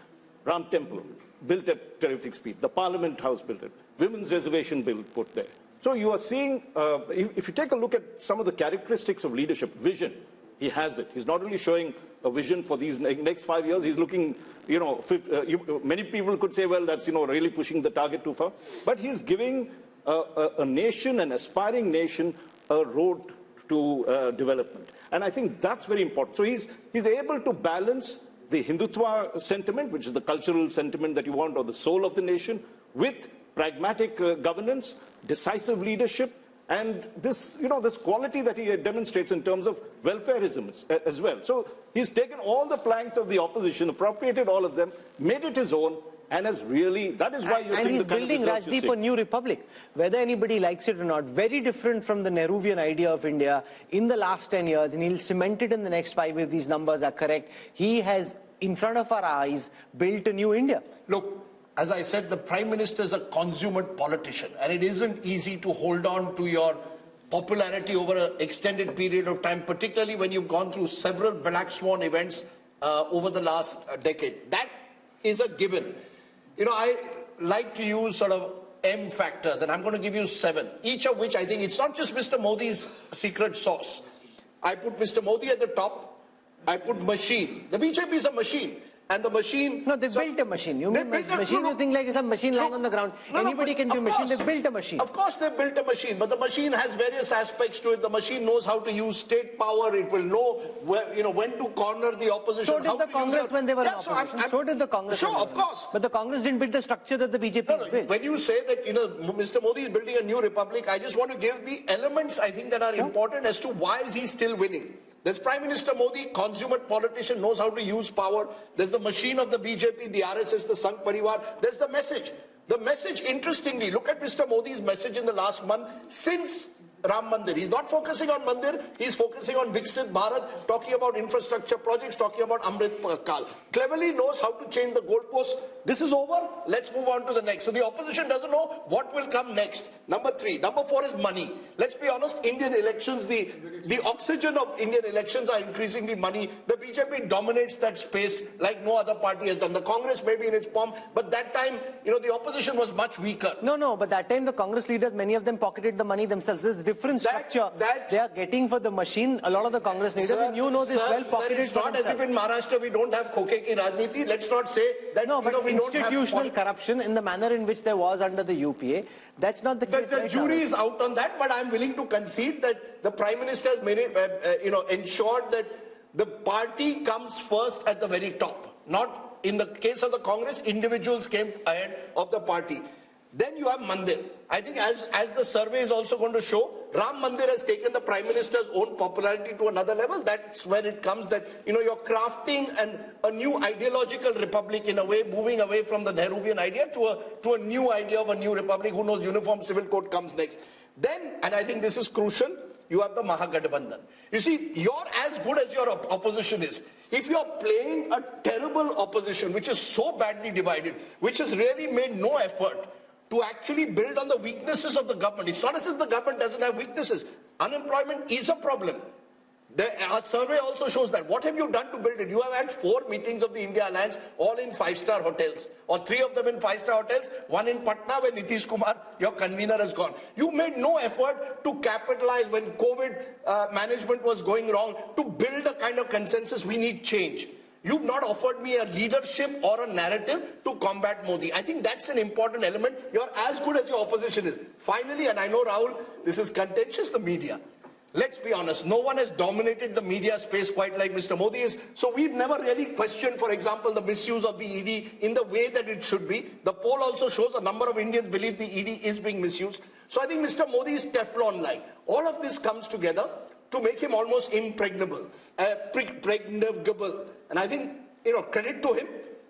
Ram Temple, built at terrific speed. The Parliament House built it. Women's Reservation Bill put there. So you are seeing, if you take a look at some of the characteristics of leadership, vision, he has it. He's not only showing a vision for these next 5 years, he's looking, many people could say, well, that's, really pushing the target too far. But he's giving a nation, an aspiring nation, a road to development. And I think that's very important. So he's able to balance the Hindutva sentiment, which is the cultural sentiment that you want, or the soul of the nation, with pragmatic governance, decisive leadership, and this, this quality that he demonstrates in terms of welfareism as well. So he's taken all the planks of the opposition, appropriated all of them, made it his own, and has really, that is why you're seeing the kind of results. And he's building, Rajdeep, a new republic, whether anybody likes it or not, very different from the Nehruvian idea of India in the last 10 years, and he'll cement it in the next 5 if these numbers are correct. He has, in front of our eyes, built a new India. Look, as I said, the Prime Minister is a consummate politician, and it isn't easy to hold on to your popularity over an extended period of time, particularly when you've gone through several black swan events over the last decade. That is a given. I like to use sort of M factors, and I'm going to give you 7, each of which I think it's not just Mr. Modi's secret sauce. I put Mr. Modi at the top. I put machine. The BJP is a machine. And the machine... No, they built a machine. You mean machine, you think like it's a machine lying on the ground. Anybody can do a machine. They built a machine. Of course they built a machine, but the machine has various aspects to it. The machine knows how to use state power. It will know where, when to corner the opposition. So did the Congress when they were in opposition. So did the Congress. Sure, of course. But the Congress didn't build the structure that the BJP has built. When you say that, Mr. Modi is building a new republic, I just want to give the elements, I think, that are important as to why is he still winning. There's Prime Minister Modi, consummate politician, knows how to use power. There's the machine of the BJP, the RSS, the Sangh Parivar. There's the message. The message, interestingly, look at Mr. Modi's message in the last month since Ram Mandir. He's not focusing on Mandir, he's focusing on Viksit Bharat, talking about infrastructure projects, talking about Amrit Kal. Cleverly knows how to change the goalposts. This is over, let's move on to the next. So the opposition doesn't know what will come next. Number 3. Number 4 is money. Let's be honest, Indian elections, the oxygen of Indian elections are increasingly money. The BJP dominates that space like no other party has done. The Congress may be in its pomp, but that time, the opposition was much weaker. No, but that time the Congress leaders, many of them pocketed the money themselves. This is different structure they are getting for the machine. A lot of the Congress leaders, and you know this well, pocketed. It's not as if in Maharashtra we don't have khoke ki rajniti. Let's not say that we institutional corruption in the manner in which there was under the UPA. That's not the case. The jury is out on that, but I'm willing to concede that the Prime Minister has made it, ensured that the party comes first at the very top. Not in the case of the Congress, individuals came ahead of the party. Then you have Mandir. I think as the survey is also going to show, Ram Mandir has taken the Prime Minister's own popularity to another level. That's where it comes that, you're crafting a new ideological republic in a way, moving away from the Nehruvian idea to a new idea of a new republic. Who knows, uniform civil code comes next. Then, and I think this is crucial, you have the Mahagathbandhan. You see, you're as good as your opposition is. If you're playing a terrible opposition, which is so badly divided, which has really made no effort to actually build on the weaknesses of the government. It's not as if the government doesn't have weaknesses. Unemployment is a problem. Our survey also shows that. What have you done to build it? You have had 4 meetings of the India Alliance, all in 5-star hotels, or 3 of them in 5-star hotels, 1 in Patna where Nitish Kumar, your convener, has gone. You made no effort to capitalize when COVID management was going wrong, to build a kind of consensus. We need change. You've not offered me a leadership or a narrative to combat Modi. I think that's an important element. You're as good as your opposition is. Finally, and I know, Rahul, this is contentious, the media. Let's be honest, no one has dominated the media space quite like Mr. Modi is. So we've never really questioned, for example, the misuse of the ED in the way that it should be. The poll also shows a number of Indians believe the ED is being misused. So I think Mr. Modi is Teflon-like. All of this comes together to make him almost impregnable, pregnable. And I think, credit to him.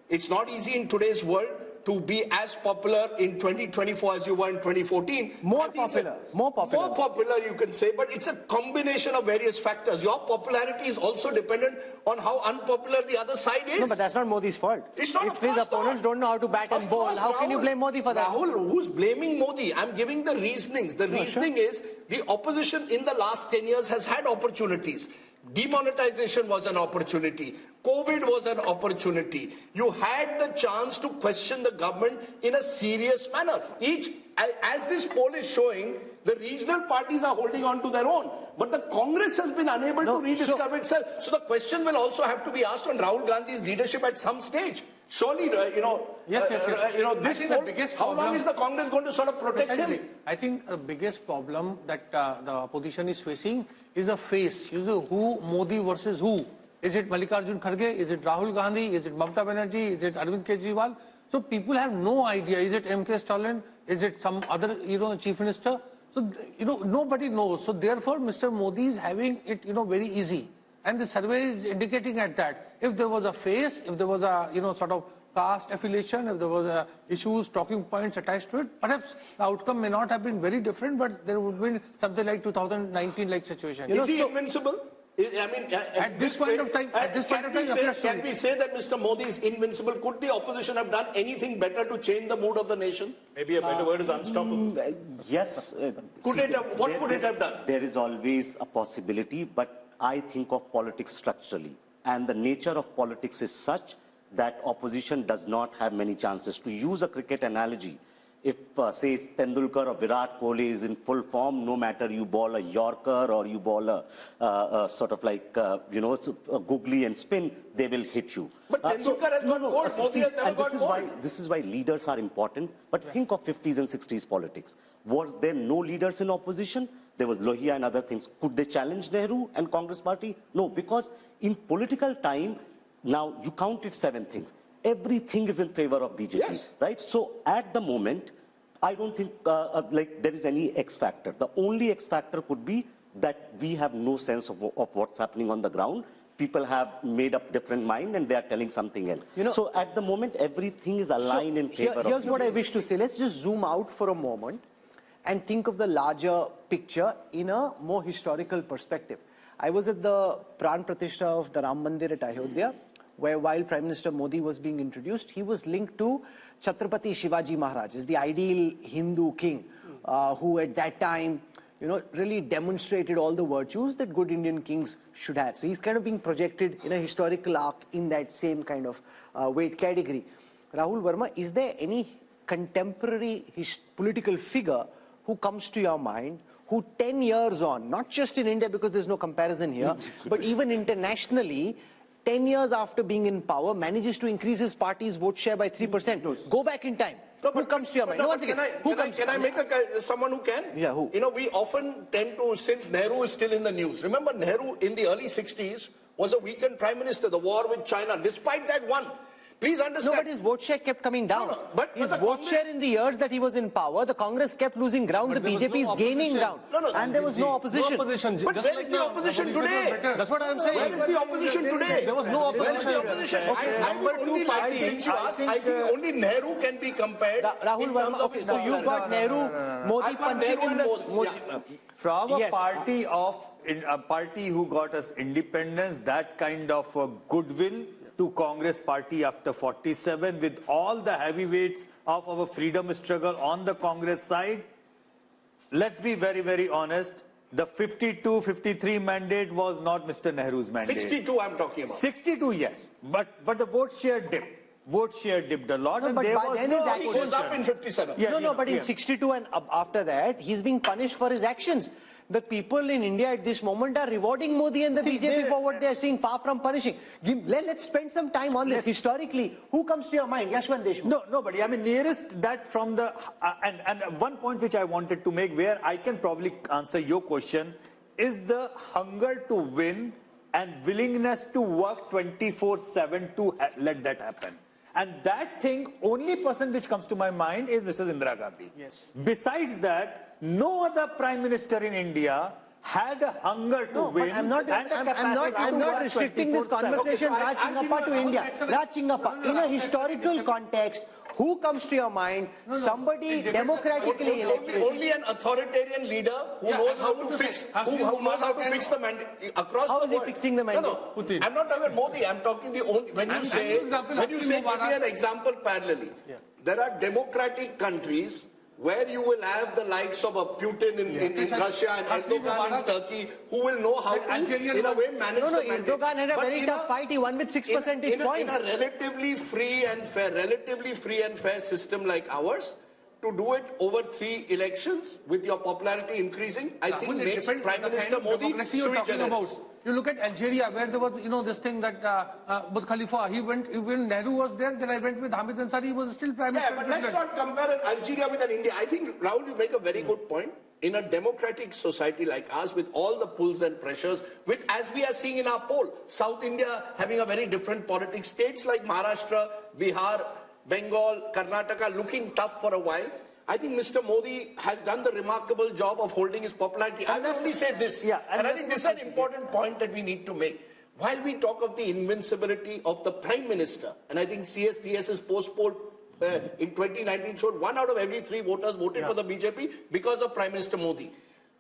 It's not easy in today's world to be as popular in 2024 as you were in 2014. More popular. More popular, you can say, but it's a combination of various factors. Your popularity is also dependent on how unpopular the other side is. No, but that's not Modi's fault. It's not. If his opponents don't know how to bat and bowl, how can you blame Modi for that? Rahul, who's blaming Modi? I'm giving the reasonings. The reasoning is the opposition in the last 10 years has had opportunities. Demonetization was an opportunity. COVID was an opportunity. You had the chance to question the government in a serious manner. As this poll is showing, the regional parties are holding on to their own. But the Congress has been unable to rediscover itself. So the question will also have to be asked on Rahul Gandhi's leadership at some stage. Surely, this poll, how long is the Congress going to sort of protect him? I think the biggest problem that the opposition is facing is a face. You know, who Modi versus who? Is it Mallikarjun Kharge? Is it Rahul Gandhi? Is it Mamata Banerjee? Is it Arvind Kejriwal? So people have no idea. Is it M.K. Stalin? Is it some other, chief minister? So, nobody knows. So therefore, Mr. Modi is having it, very easy. And the survey is indicating at that. If there was a face, if there was a, sort of caste affiliation, if there was issues, talking points attached to it, perhaps the outcome may not have been very different, but there would be something like 2019-like situation. Is he invincible? I mean, at this point of time, can we say that Mr. Modi is invincible? Could the opposition have done anything better to change the mood of the nation? Maybe a better word is unstoppable. Yes. What could it have done? There is always a possibility, but I think of politics structurally. And the nature of politics is such that opposition does not have many chances. To use a cricket analogy, if, say, Tendulkar or Virat Kohli is in full form, no matter you bowl a Yorker or you bowl a sort of like, a googly and spin, they will hit you. But Tendulkar has got gold. Modi has never got gold. This is why leaders are important. But think of 50s and 60s politics. Was there no leaders in opposition? There was Lohia and other things. Could they challenge Nehru and Congress party? No, because in political time, now you counted 7 things. Everything is in favor of BJP, right? So at the moment, I don't think there is any X factor. The only X factor could be that we have no sense of what's happening on the ground. People have made up different mind and they are telling something else. So at the moment, everything is aligned in favor of Here's what I wish to say. Let's just zoom out for a moment and think of the larger picture in a more historical perspective. I was at the Pran Pratishtha of the Ram Mandir at Ayodhya, where while Prime Minister Modi was being introduced, he was linked to Chhatrapati Shivaji Maharaj, as the ideal Hindu king, who at that time, really demonstrated all the virtues that good Indian kings should have. So he's kind of being projected in a historical arc in that same kind of weight category. Rahul Verma, is there any contemporary political figure who comes to your mind who 10 years on, not just in India because there's no comparison here, but even internationally, 10 years after being in power, manages to increase his party's vote share by 3%. Go back in time. Who comes to your mind? Can I make someone who can? Yeah, who? We often tend to, since Nehru is still in the news. Remember, Nehru in the early 60s was a weakened prime minister. The war with China, despite that, won. Please understand. No, but his vote share kept coming down. But his vote share in the years that he was in power, the Congress kept losing ground, the BJP is gaining ground. And there was no opposition. But where is the opposition today? That's what I'm saying. Where is the opposition today? There was no opposition. Where is the opposition? I think only Nehru can be compared. Rahul Verma, okay, so you've got Nehru, Modi punching in from a party who got us independence, that kind of goodwill to Congress party after 47, with all the heavyweights of our freedom struggle on the Congress side. Let's be very, very honest. The 52-53 mandate was not Mr. Nehru's mandate. 62 I'm talking about. 62, yes. But the vote share dipped. Vote share dipped a lot. No, but by then his actions goes up in 57. Yeah, but in 62 and after that, he's being punished for his actions. The people in India at this moment are rewarding Modi and the BJP for what they are seeing, far from punishing. Let's spend some time on this. Historically, who comes to your mind? Yashwant Deshmukh? No, nobody. I mean, nearest that from the... and one point which I wanted to make, where I can probably answer your question, is the hunger to win and willingness to work 24/7 to let that happen. And that thing, only person which comes to my mind is Mrs. Indira Gandhi. Yes. Besides that, no other prime minister in India had a hunger to win. I'm not restricting this conversation, Raj Chingappa, to India. Raj Chingappa, in a historical context, Who comes to your mind? Somebody democratically elected. Only an authoritarian leader who knows how to fix, who knows how to fix the mandate across How the is he world. fixing the mandate? No, I'm not talking about Modi. I'm talking the only, when you say, give me an example parallelly. There are democratic countries where you will have the likes of a Putin in Russia and Erdogan in Turkey, who will know how to, in a way, manage the mandate. Erdogan had a very tough fight. He won with 6 percentage points. In a relatively free and fair system like ours, to do it over 3 elections with your popularity increasing, I think makes Prime Minister Modi sui generis. You look at Algeria, where there was, this thing that Burj Khalifa, when Nehru was there, then I went with Hamid Ansari, he was still Prime Minister. Yeah, but let's not compare Algeria with India. I think, Rahul, you make a very good point. In a democratic society like ours, with all the pulls and pressures, with, as we are seeing in our poll, South India having a very different politics, states like Maharashtra, Bihar, Bengal, Karnataka looking tough for a while. I think Mr. Modi has done the remarkable job of holding his popularity. I will only say this, and I think this is an important point that we need to make. While we talk of the invincibility of the Prime Minister, and I think CSDS's post-poll in 2019 showed 1 out of every 3 voters voted for the BJP because of Prime Minister Modi.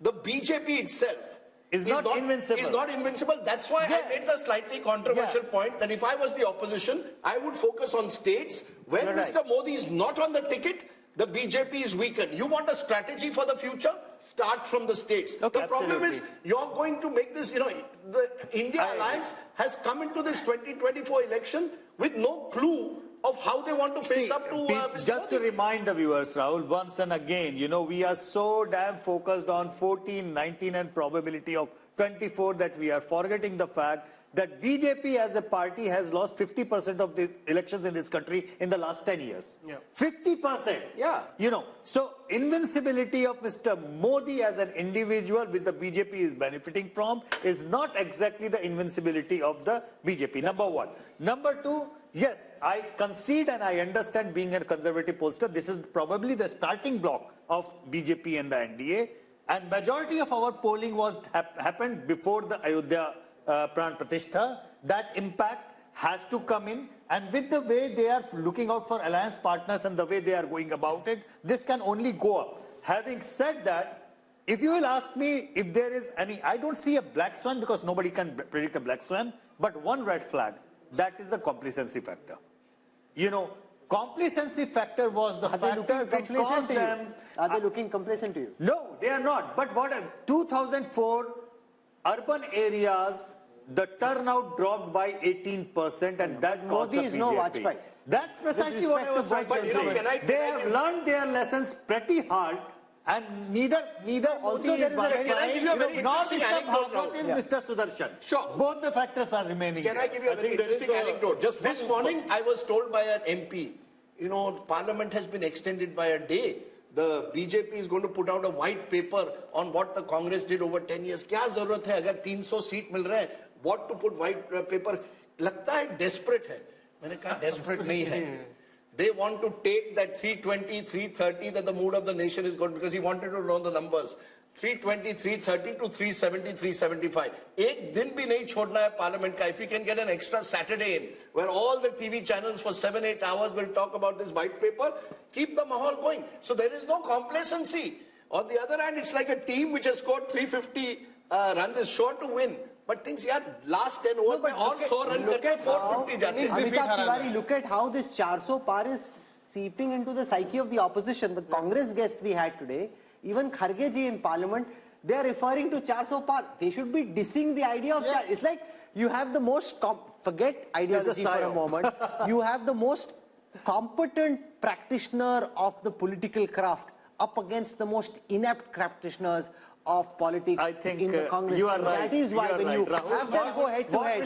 The BJP itself is not invincible. That's why I made the slightly controversial point that if I was the opposition, I would focus on states where Mr. Modi is not on the ticket. The BJP is weakened. You want a strategy for the future? Start from the states. Okay, the problem is you're going to make this, the India Alliance has come into this 2024 election with no clue of how they want to face up to Mr. Just Modi. to remind the viewers, Rahul, once and again, we are so damn focused on 14, 19 and probability of 24 that we are forgetting the fact that BJP as a party has lost 50% of the elections in this country in the last 10 years. 50%. Yeah. So invincibility of Mr. Modi as an individual which the BJP is benefiting from is not exactly the invincibility of the BJP. Number one. Number two, yes, I concede and I understand, being a conservative pollster, this is probably the starting block of BJP and the NDA. And majority of our polling was happened before the Ayodhya Pran Pratishtha. That impact has to come in, and with the way they are looking out for alliance partners and the way they are going about it, this can only go up. Having said that, if you will ask me if there is any, I don't see a black swan because nobody can predict a black swan, but one red flag, that is the complacency factor. Complacency factor was the factor which caused them. Are they looking complacent to you? No, they are not. But 2004, urban areas, the turnout dropped by 18%, and that caused the BJP. Modi is no Vajpayee. That's precisely what I was trying to say. They have learned their lessons pretty hard, and neither Also, Modi there is is a very- Can I give you a very nor interesting Mr. anecdote now? Bhagwat is Mr. Sudarshan. Sure. Both the factors are remaining. Can I give you a very interesting anecdote? just this morning, I was told by an MP, Parliament has been extended by a day. The BJP is going to put out a white paper on what the Congress did over 10 years. क्या जरूरत है अगर 300 seat मिल रहे हैं? What to put white paper? लगता है desperate है. मैंने कहा desperate नहीं है. They want to take that 320, 330 that the mood of the nation is good, because he wanted to know the numbers. 320, 330 to 370, 375. एक दिन भी नहीं छोड़ना है Parliament का. If we can get an extra Saturday in, where all the TV channels for 7-8 hours will talk about this white paper, keep the mahal going. So there is no complacency. On the other hand, it's like a team which has scored 350 runs is sure to win. But things, last 10 overs, all 100 run करके 450 जाते हैं. Look at how this 400 par is seeping into the psyche of the opposition. The Congress guests we had today, even Kharge ji in Parliament, they are referring to 400 par. They should be dissing the idea of It's like you have the most, forget ideology for a moment, you have the most competent practitioner of the political craft up against the most inept practitioners of politics in the Congress. You are right. That is why when you Rahul, have them go head to head.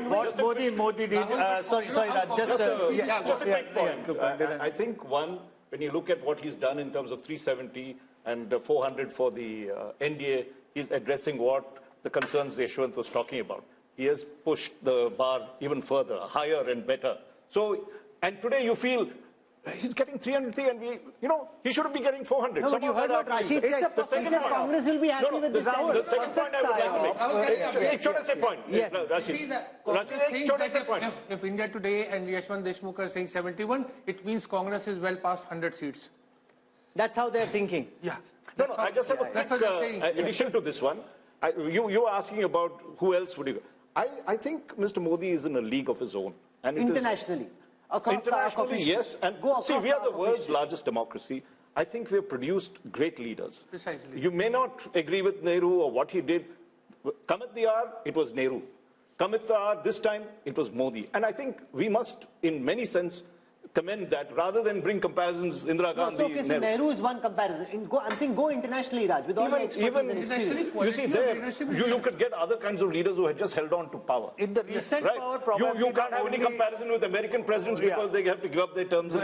What Modi did, sorry, Raj, just a quick point. I think one, when you look at what he's done in terms of 370 and 400 for the NDA, he's addressing what the concerns Yashwant was talking about. He has pushed the bar even further, higher and better. So, and today you feel He's getting 303 and he shouldn't be getting 400. No, but you heard what Rashid said. The second point. Congress will be happy with this. The second point I would like to make. Ek छोटा सा point. Yes. See, the Congress thinks that if India Today and Yashwant Deshmukh are saying 71, it means Congress is well past 100 seats. That's how they're thinking. Yeah. No, I just have a quick addition to this one. You were asking about who else would you go. I think Mr. Modi is in a league of his own. And internationally. Internationally, yes. And see, we are the world's largest democracy. I think we have produced great leaders. Precisely. You may not agree with Nehru or what he did. Come at the hour, it was Nehru. Come at the hour, this time, it was Modi. And I think we must, in many sense, commend that rather than bring comparisons Indira Gandhi. No, so Nehru is one comparison. I'm saying go internationally, Raj, with all the expertise and experience. You see, there, you could get other kinds of leaders who had just held on to power. In the recent power, probably you can't have any comparison with American presidents because they have to give up their terms in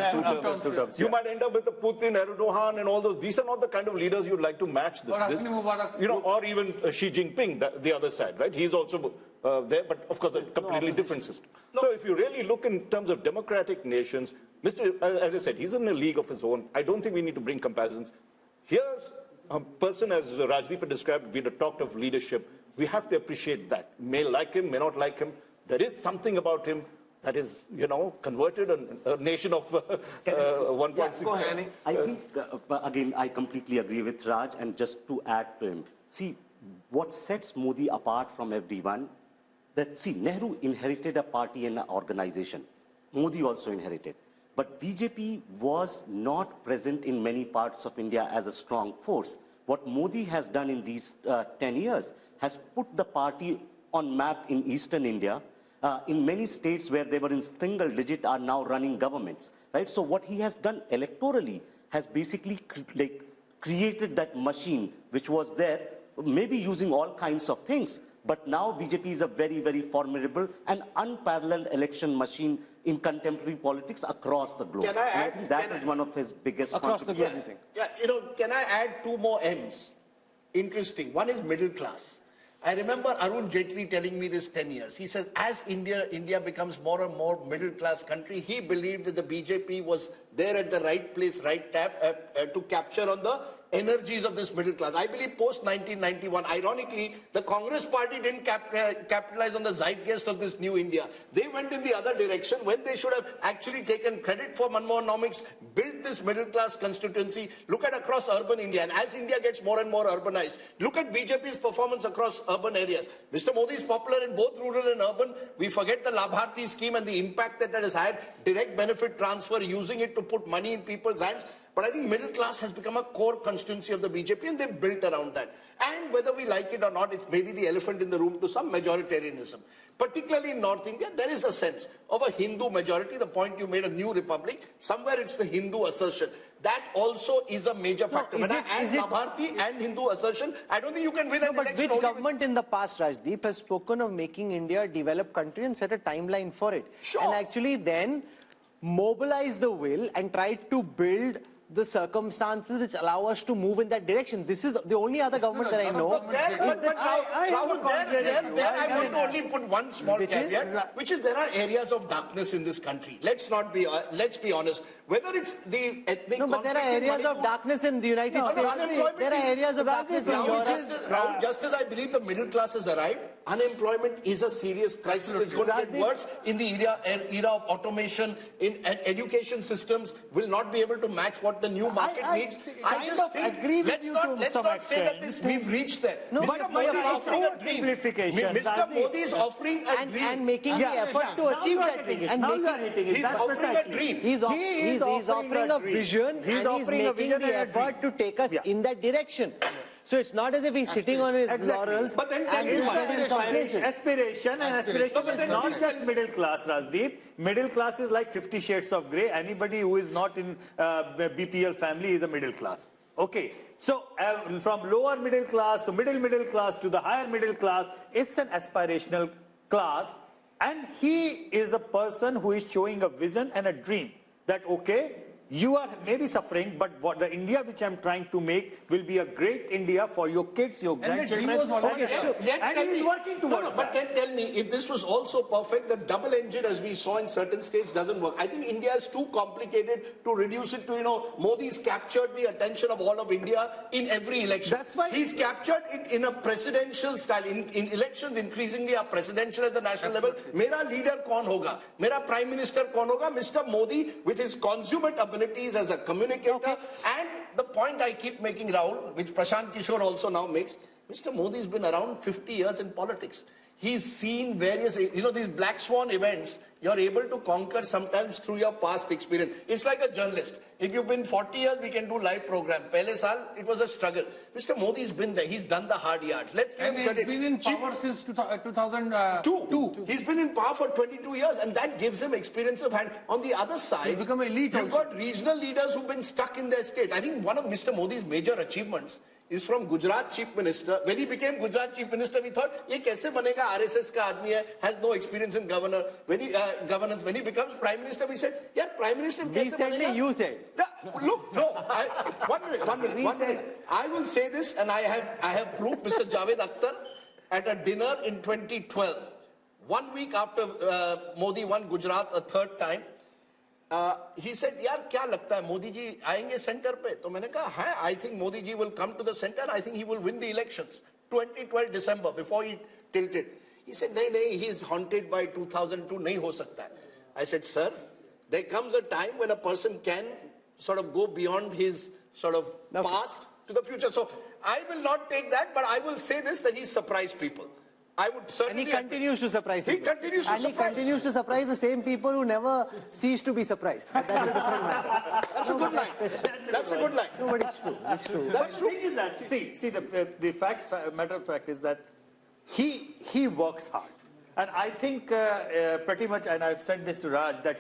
two terms. You might end up with a Putin, Erdogan, and all those. These are not the kind of leaders you'd like to match this. Or even Xi Jinping, the other side, right? He's also there, but of course a completely different system. So if you really look in terms of democratic nations, as I said, he's in a league of his own. I don't think we need to bring comparisons. Here's a person, as Rajdeep described, we had talked of leadership. We have to appreciate that. May like him, may not like him. There is something about him that is, converted a nation of 1.6. I think, again, I completely agree with Raj, and just to add to him, see, what sets Modi apart from everyone, Nehru inherited a party and an organization. Modi also inherited. But BJP was not present in many parts of India as a strong force. What Modi has done in these 10 years has put the party on map in eastern India. In many states where they were in single digit are now running governments. Right? So what he has done electorally has basically created that machine which was there, maybe using all kinds of things. But now BJP is a very, very formidable and unparalleled election machine in contemporary politics across the globe. I think that is one of his biggest across the globe. Can I add two more M's? Interesting. One is middle class. I remember Arun Jaitley telling me this 10 years. He says, as India becomes more and more middle class country, he believed that the BJP was there at the right place, right tap to capture on the energies of this middle class. I believe post 1991, ironically, the Congress party didn't capitalize on the zeitgeist of this new India. They went in the other direction when they should have actually taken credit for Manmohanomics, built this middle class constituency. Look at across urban India, and as India gets more and more urbanized, look at BJP's performance across urban areas. Mr. Modi is popular in both rural and urban. We forget the Labharti scheme and the impact that has had, direct benefit transfer, using it to put money in people's hands. But I think middle class has become a core constituency of the BJP, and they've built around that. And whether we like it or not, it's maybe the elephant in the room to some majoritarianism. Particularly in North India, there is a sense of a Hindu majority. The point you made, a new republic, somewhere it's the Hindu assertion. That also is a major factor. When I add Labharti and Hindu assertion, I don't think you can win an election. But which government in the past, Rajdeep, has spoken of making India a developed country and set a timeline for it? Sure. And actually then mobilize the will and try to build the circumstances which allow us to move in that direction. This is the only other government that I know. Rahul, I want to only put one small caveat, which is there are areas of darkness in this country. Let's be honest. Whether it's the ethnic but there are areas of darkness in the United States. There are areas of darkness in Europe. Rahul, just as I believe the middle class has arrived, unemployment is a serious crisis. It's going to get worse in the era of automation. In education systems will not be able to match what the new market needs. I just agree with you to let's not say that we've reached there. No, Mr. Modi is offering a dream. Mr. Modi is offering a dream. And making the effort to achieve that dream. He's offering a dream. He's offering a vision, and he's making the effort to take us in that direction. So it's not as if he's sitting on his laurels. But then aspiration is not just middle class, Rajdeep. Middle class is like 50 shades of grey. Anybody who is not in BPL family is a middle class. Okay. So from lower middle class to middle class to the higher middle class, it's an aspirational class. And he is a person who is showing a vision and a dream that, okay, You are maybe suffering, but what the India which I'm trying to make will be a great India for your kids, your grandchildren. dream was already And he's working towards that. But then tell me, if this was also perfect, the double engine, as we saw in certain states, doesn't work. I think India is too complicated to reduce it to, Modi's captured the attention of all of India in every election. That's why he's captured it in a presidential style. In elections, increasingly are presidential at the national level. Mera leader kaun hoga? Mera prime minister kaun hoga? Mr. Modi, with his consummate abilities as a communicator, and the point I keep making, Rahul, which Prashant Kishore also now makes, Mr. Modi's been around 50 years in politics. He's seen various, these black swan events, you're able to conquer sometimes through your past experience. It's like a journalist. If you've been 40 years, we can do live program. Pehle saal, it was a struggle. Mr. Modi's been there. He's done the hard yards. Let's give him credit. He's been in power since 2002. He's been in power for 22 years, and that gives him experience of hand. On the other side, he's become elite. You've got regional leaders who've been stuck in their states. I think one of Mr. Modi's major achievements is from Gujarat Chief Minister. When he became Gujarat Chief Minister, we thought, ye kaise banega, RSS ka aadmi hai, has no experience in governance. When he becomes Prime Minister, we said, yeah, Prime Minister kaise banega? Recently you said. Look, no, one minute. I will say this, and I have proved Mr. Javed Akhtar at a dinner in 2012. 1 week after Modi won Gujarat a third time, he said, yaar, kya lagta hai, Modi ji aayenge center pe? To maine kaha, hai, I think Modi ji will come to the center. I think he will win the elections. 2012 December, before he tilted. He said, nahi, he is haunted by 2002, nahi ho sakta hai. I said, sir, there comes a time when a person can sort of go beyond his sort of past to the future. So I will not take that, but I will say this, that he surprised people. I would certainly. And he continues to surprise people. He continues to surprise. He continues to surprise the same people who never cease to be surprised. But that's a different matter. That's a good line. That's a good line. No, but it's true. It's true. That's true. The thing is that, see, the matter of fact is that he works hard. And I think pretty much, and I've said this to Raj, that,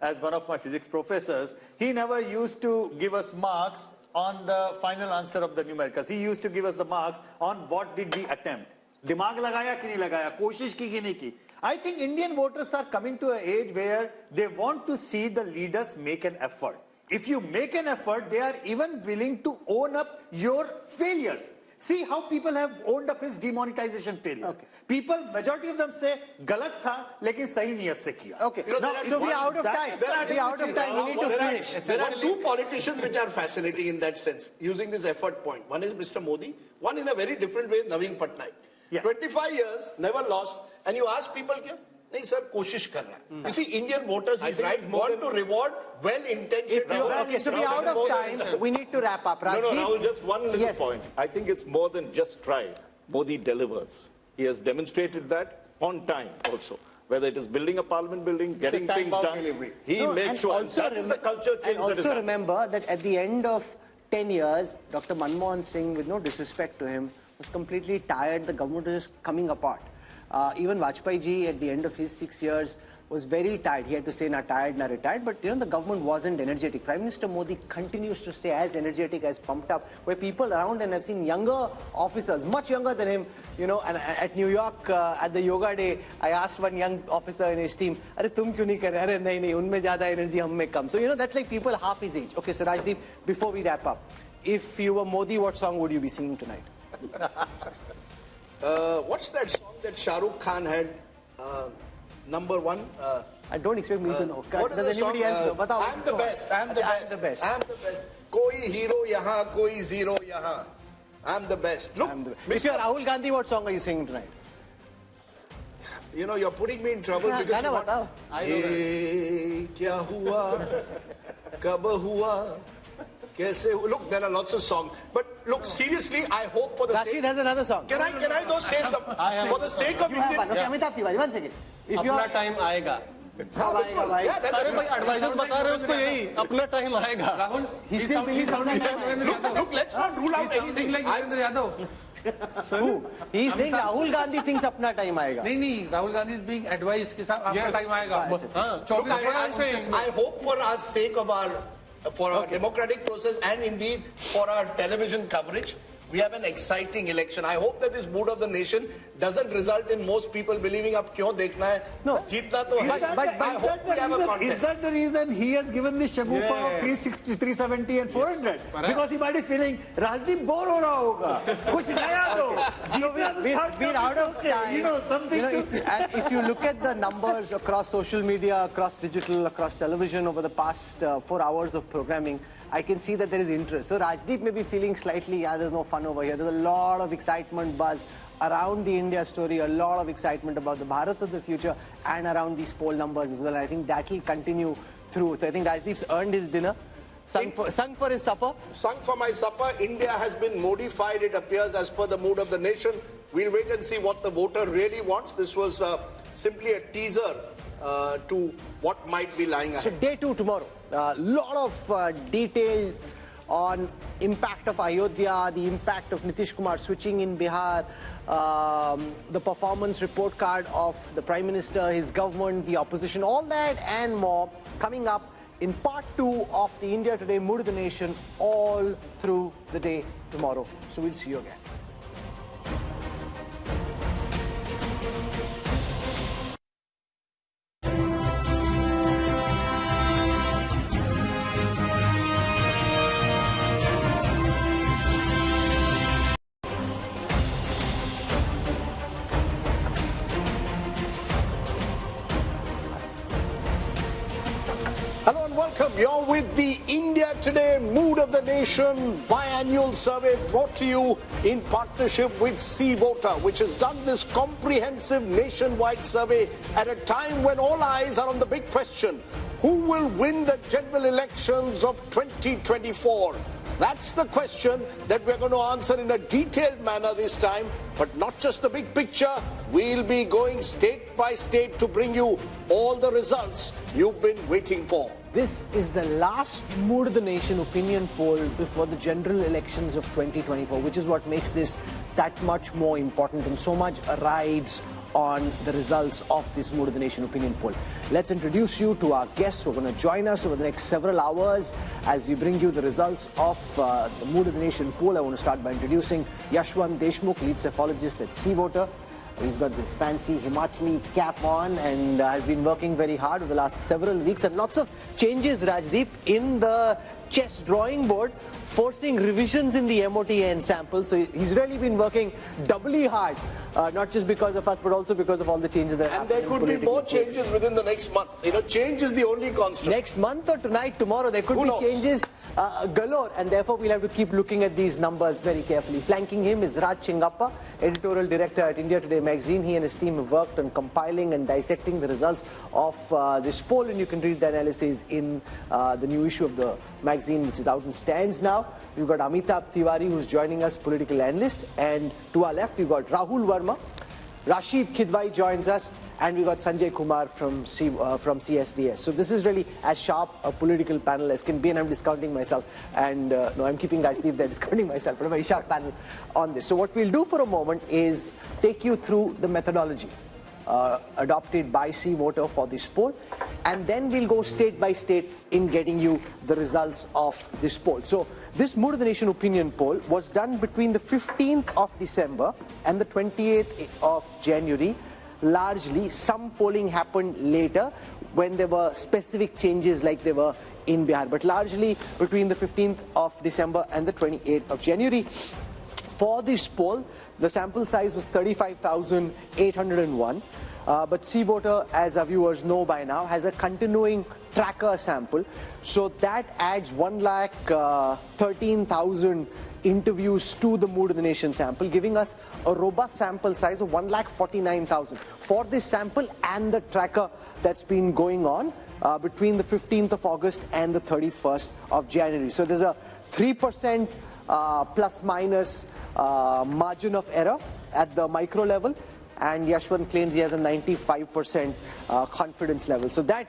as one of my physics professors, he never used to give us marks on the final answer of the numericals. He used to give us the marks on what did we attempt. Dimag lagaya ki nahi lagaya, koshish ki nahi ki. I think Indian voters are coming to an age where they want to see the leaders make an effort. If you make an effort, they are even willing to own up your failures. See how people have owned up his demonetization failure. Okay. People, majority of them say, galat tha, lekin sahi niyat se kiya. Okay. So we are out of time. We are out of time. We need to finish. There are two politicians which are fascinating in that sense, using this effort point. One is Mr. Modi, one in a very different way, Naveen Patnaik. Yeah. 25 years, never lost, and you ask people, nahi sir, koshish kar raha hai. You see, Indian voters, he's right, want to reward well-intentioned. Okay, so we are out of time. We need to wrap up. Rajdeep? No, Rahul, just one little point. I think it's more than just try. Modi delivers. He has demonstrated that on time also. Whether it is building a parliament building, getting things done, he makes sure. That is the culture change. And also remember that at the end of 10 years, Dr. Manmohan Singh, with no disrespect to him, was completely tired. The government was just coming apart. Even Vajpayee ji, at the end of his 6 years, was very tired. He had to say, na tired, na retired. But, the government wasn't energetic. Prime Minister Modi continues to stay as energetic, as pumped up, where people around, and I've seen younger officers, much younger than him, and at New York, at the yoga day, I asked one young officer in his team, "Arey, tum kyun nahi kar rahe?" "Arey, nahi, unme zyada energy, hum mein kam." So, that's like people half his age. Okay, so Rajdeep, before we wrap up, if you were Modi, what song would you be singing tonight? What's that song that Shah Rukh Khan had? Number one. I don't expect me to know. What is the anybody else know? I'm the best. I'm the best. I'm the best. Koi hero yahan, koi zero yahan. I'm the best. Look, Mr. Rahul Gandhi, what song are you singing tonight? You're putting me in trouble because you want... Ye kya hua? Kab hua? Look, there are lots of songs. But look, seriously, I hope for the Rashid sake... has another song. Can I though say something? For the sake of Indian... Okay, Amitabh Tiwari, 1 second. अपना time आएगा अरे भाई advisers बता रहे हैं उसको यही अपना टाइम आएगा Rahul, he's sounding like Virendra Yadav. Look, let's not rule out He's sounding anything. like Virendra Yadav. He's saying Rahul Gandhi thinks अपना टाइम आएगा. नहीं, Rahul Gandhi is being advised कि साहब अपना टाइम आएगा. Look, I hope for our sake of our democratic process and indeed for our television coverage, we have an exciting election. I hope that this mood of the nation doesn't result in most people believing ab kyun dekhna hai? No. Jeetna to hai. I hope we have a contest. Is that the reason he has given the shagufa of 360, 370 and 400? Because he might be feeling, Rajdeep bore ho raha hoga. Kuch naya do. We're out of time. You know, something if you look at the numbers across social media, across digital, across television over the past 4 hours of programming, I can see that there is interest. So Rajdeep may be feeling slightly, there's no fun over here. There's a lot of excitement, buzz around the India story, a lot of excitement about the Bharat of the future and around these poll numbers as well. I think that will continue through. So I think Rajdeep's earned his dinner, sung for his supper. Sung for my supper. India has been modified, it appears, as per the mood of the nation. We'll wait and see what the voter really wants. This was simply a teaser to what might be lying ahead. So day 2 tomorrow. A lot of detail on impact of Ayodhya, the impact of Nitish Kumar switching in Bihar, the performance report card of the Prime Minister, his government, the opposition, all that and more coming up in part 2 of the India Today Mood of the Nation all through the day tomorrow. So we'll see you again. Hello and welcome. You're with the India Today Mood of the Nation biannual survey brought to you in partnership with C Voter, which has done this comprehensive nationwide survey at a time when all eyes are on the big question: who will win the general elections of 2024? That's the question that we're going to answer in a detailed manner this time, but not just the big picture. We'll be going state by state to bring you all the results you've been waiting for. This is the last Mood of the Nation opinion poll before the general elections of 2024, which is what makes this that much more important, and so much rides on the results of this Mood of the Nation opinion poll. Let's introduce you to our guests who are going to join us over the next several hours as we bring you the results of the Mood of the Nation poll. I want to start by introducing Yashwant Deshmukh, lead cephalogist at C Voter. He's got this fancy Himachali cap on and has been working very hard over the last several weeks, and lots of changes, Rajdeep, in the chess drawing board, forcing revisions in the MOTN sample. So he's really been working doubly hard, not just because of us, but also because of all the changes that And there could be more changes within the next month. You know, change is the only constant. Next month or tonight, tomorrow, there could be changes galore, and therefore we'll have to keep looking at these numbers very carefully. Flanking him is Raj Chingappa, editorial director at India Today magazine. He and his team have worked on compiling and dissecting the results of this poll, and you can read the analysis in the new issue of the magazine, which is out in stands now. We've got Amitabh Tiwari, who's joining us, political analyst, and to our left we've got Rahul Verma. Rashid Kidwai joins us, and we got Sanjay Kumar from CSDS. So this is really as sharp a political panel as can be, and I'm discounting myself. And no, I'm keeping Rajdeep there, discounting myself, but a very sharp panel on this. So what we'll do for a moment is take you through the methodology adopted by C Voter for this poll, and then we'll go state by state in getting you the results of this poll. So this Mood of the Nation opinion poll was done between the 15th of December and the 28th of January. Largely, some polling happened later when there were specific changes like there were in Bihar, but largely between the 15th of December and the 28th of January. For this poll, the sample size was 35,801. But C Voter, as our viewers know by now, has a continuing tracker sample. So that adds 1,13,000 interviews to the Mood of the Nation sample, giving us a robust sample size of 1,49,000 for this sample and the tracker that's been going on between the 15th of August and the 31st of January. So there's a 3% plus minus margin of error at the micro level, and Yashwant claims he has a 95% confidence level. So that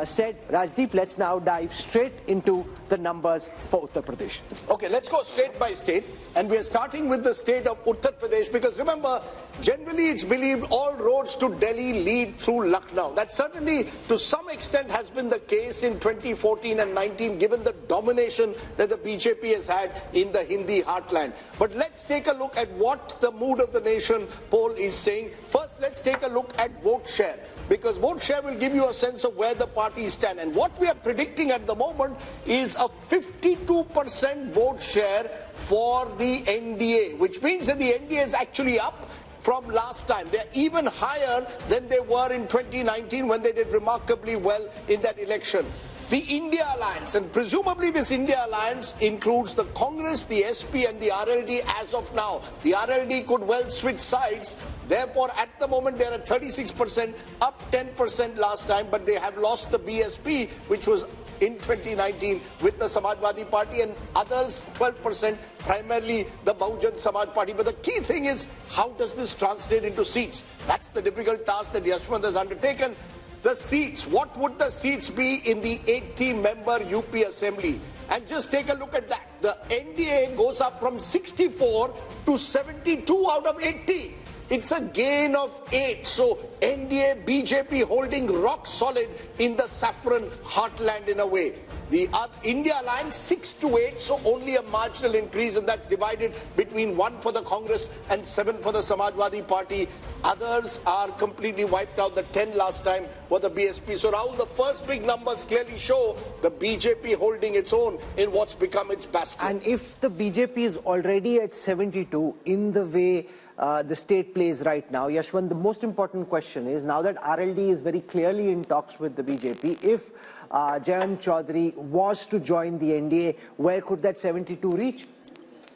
said. Rajdeep, let's now dive straight into the numbers for Uttar Pradesh. Okay, let's go state by state. And we are starting with the state of Uttar Pradesh because remember, generally it's believed all roads to Delhi lead through Lucknow. That certainly to some extent has been the case in 2014 and 19 given the domination that the BJP has had in the Hindi heartland. But let's take a look at what the Mood of the Nation poll is saying. First, let's take a look at vote share because vote share will give you a sense of where the parties stand. And what we are predicting at the moment is a 52% vote share for the NDA, which means that the NDA is actually up from last time. They're even higher than they were in 2019 when they did remarkably well in that election. The India Alliance, and presumably this India Alliance includes the Congress, the SP and the RLD as of now. The RLD could well switch sides. Therefore, at the moment, they're at 36%, up 10% last time, but they have lost the BSP, which was in 2019 with the Samajwadi Party, and others 12%, primarily the Bahujan Samaj Party. But the key thing is, how does this translate into seats? That's the difficult task that Yashwant has undertaken. The seats, what would the seats be in the 80-member UP Assembly? And just take a look at that. The NDA goes up from 64 to 72 out of 80. It's a gain of 8. So NDA, BJP holding rock solid in the saffron heartland in a way. The India Alliance 6 to 8, so only a marginal increase, and that's divided between 1 for the Congress and 7 for the Samajwadi Party. Others are completely wiped out. The 10 last time were the BSP. So Rahul, the first big numbers clearly show the BJP holding its own in what's become its bastion. And if the BJP is already at 72 in the way the state plays right now, Yashwant, the most important question is, now that RLD is very clearly in talks with the BJP, if Jayant Chaudhary was to join the NDA, where could that 72 reach?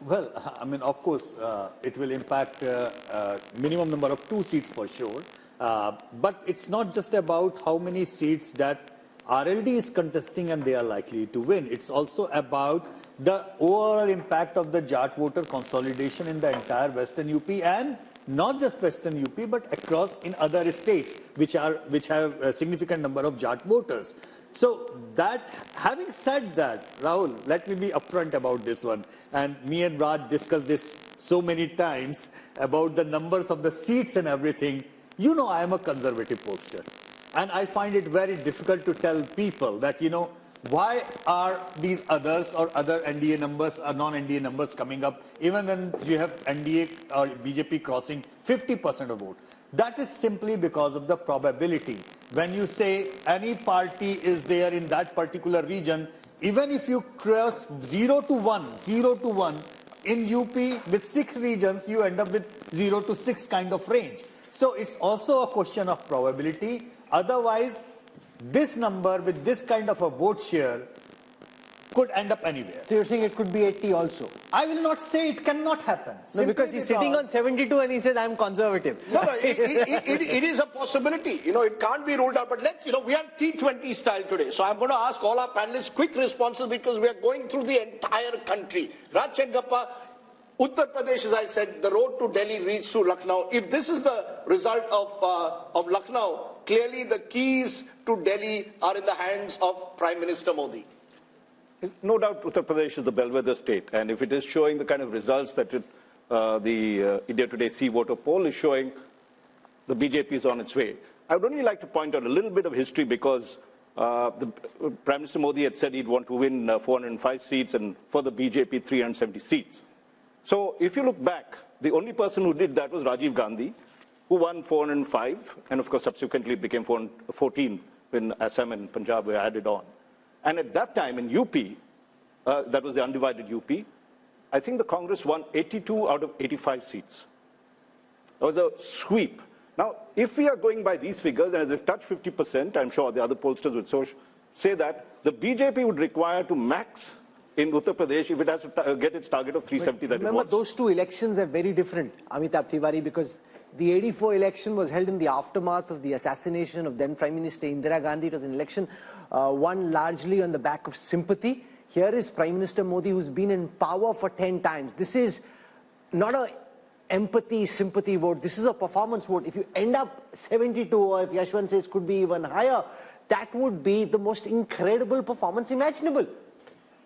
Well, I mean, of course, it will impact minimum number of 2 seats for sure. But it's not just about how many seats that RLD is contesting and they are likely to win. It's also about the overall impact of the Jat voter consolidation in the entire Western UP, and not just Western UP, but across in other states which have a significant number of Jat voters. So that, having said that, Rahul, let me be upfront about this one. And me and Raj discussed this so many times about the numbers of the seats and everything. You know, I am a conservative pollster. And I find it very difficult to tell people that, you know, why are these others or other NDA numbers or non-NDA numbers coming up even when you have NDA or BJP crossing 50% of vote? That is simply because of the probability. When you say any party is there in that particular region, even if you cross 0 to 1, in UP with 6 regions, you end up with 0 to 6 kind of range. So it's also a question of probability. Otherwise, this number with this kind of a vote share could end up anywhere. So you're saying it could be 80 also? I will not say it cannot happen. No, because he's sitting on 72 and he says, I'm conservative. No, it is a possibility. You know, it can't be ruled out. But let's, you know, we are T20 style today. So I'm going to ask all our panelists quick responses because we are going through the entire country. Raj Chengappa, Uttar Pradesh, as I said, the road to Delhi reads through Lucknow. If this is the result of Lucknow, clearly the keys to Delhi are in the hands of Prime Minister Modi. No doubt Uttar Pradesh is the bellwether state, and if it is showing the kind of results that the India Today C voter poll is showing, the BJP is on its way. I would only like to point out a little bit of history because the Prime Minister Modi had said he'd want to win 405 seats and for the BJP 370 seats. So if you look back, the only person who did that was Rajiv Gandhi, who won 405, and of course subsequently it became 414 when Assam and Punjab were added on. And at that time in UP, that was the undivided UP, I think the Congress won 82 out of 85 seats. That was a sweep. Now, if we are going by these figures, and as they've touched 50%, I'm sure the other pollsters would say that the BJP would require to max in Uttar Pradesh if it has to get its target of 370 that it wants. Remember, those two elections are very different, Amitabh Tiwari, because the 84 election was held in the aftermath of the assassination of then Prime Minister Indira Gandhi. It was an election won largely on the back of sympathy. Here is Prime Minister Modi, who's been in power for 10 times. This is not a empathy, sympathy vote. This is a performance vote. If you end up 72, or if Yashwant says could be even higher, that would be the most incredible performance imaginable.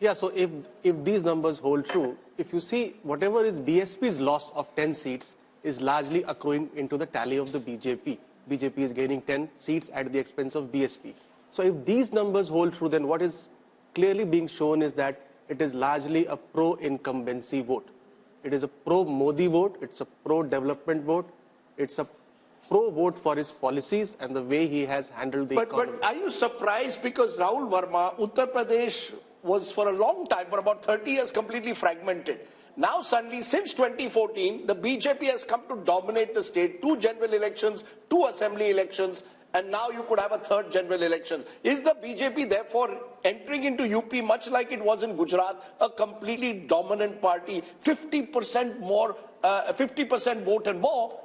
Yeah, so if these numbers hold true, if you see whatever is BSP's loss of 10 seats is largely accruing into the tally of the BJP. BJP is gaining 10 seats at the expense of BSP. So if these numbers hold true, then what is clearly being shown is that it is largely a pro-incumbency vote. It is a pro-Modi vote, it's a pro-development vote, it's a pro-vote for his policies and the way he has handled the economy. But are you surprised because Rahul Verma, Uttar Pradesh was for a long time, for about 30 years, completely fragmented. Now suddenly, since 2014, the BJP has come to dominate the state, 2 general elections, 2 assembly elections, and now you could have a 3rd general election. Is the BJP therefore entering into UP, much like it was in Gujarat, a completely dominant party, 50% more, 50% vote and more,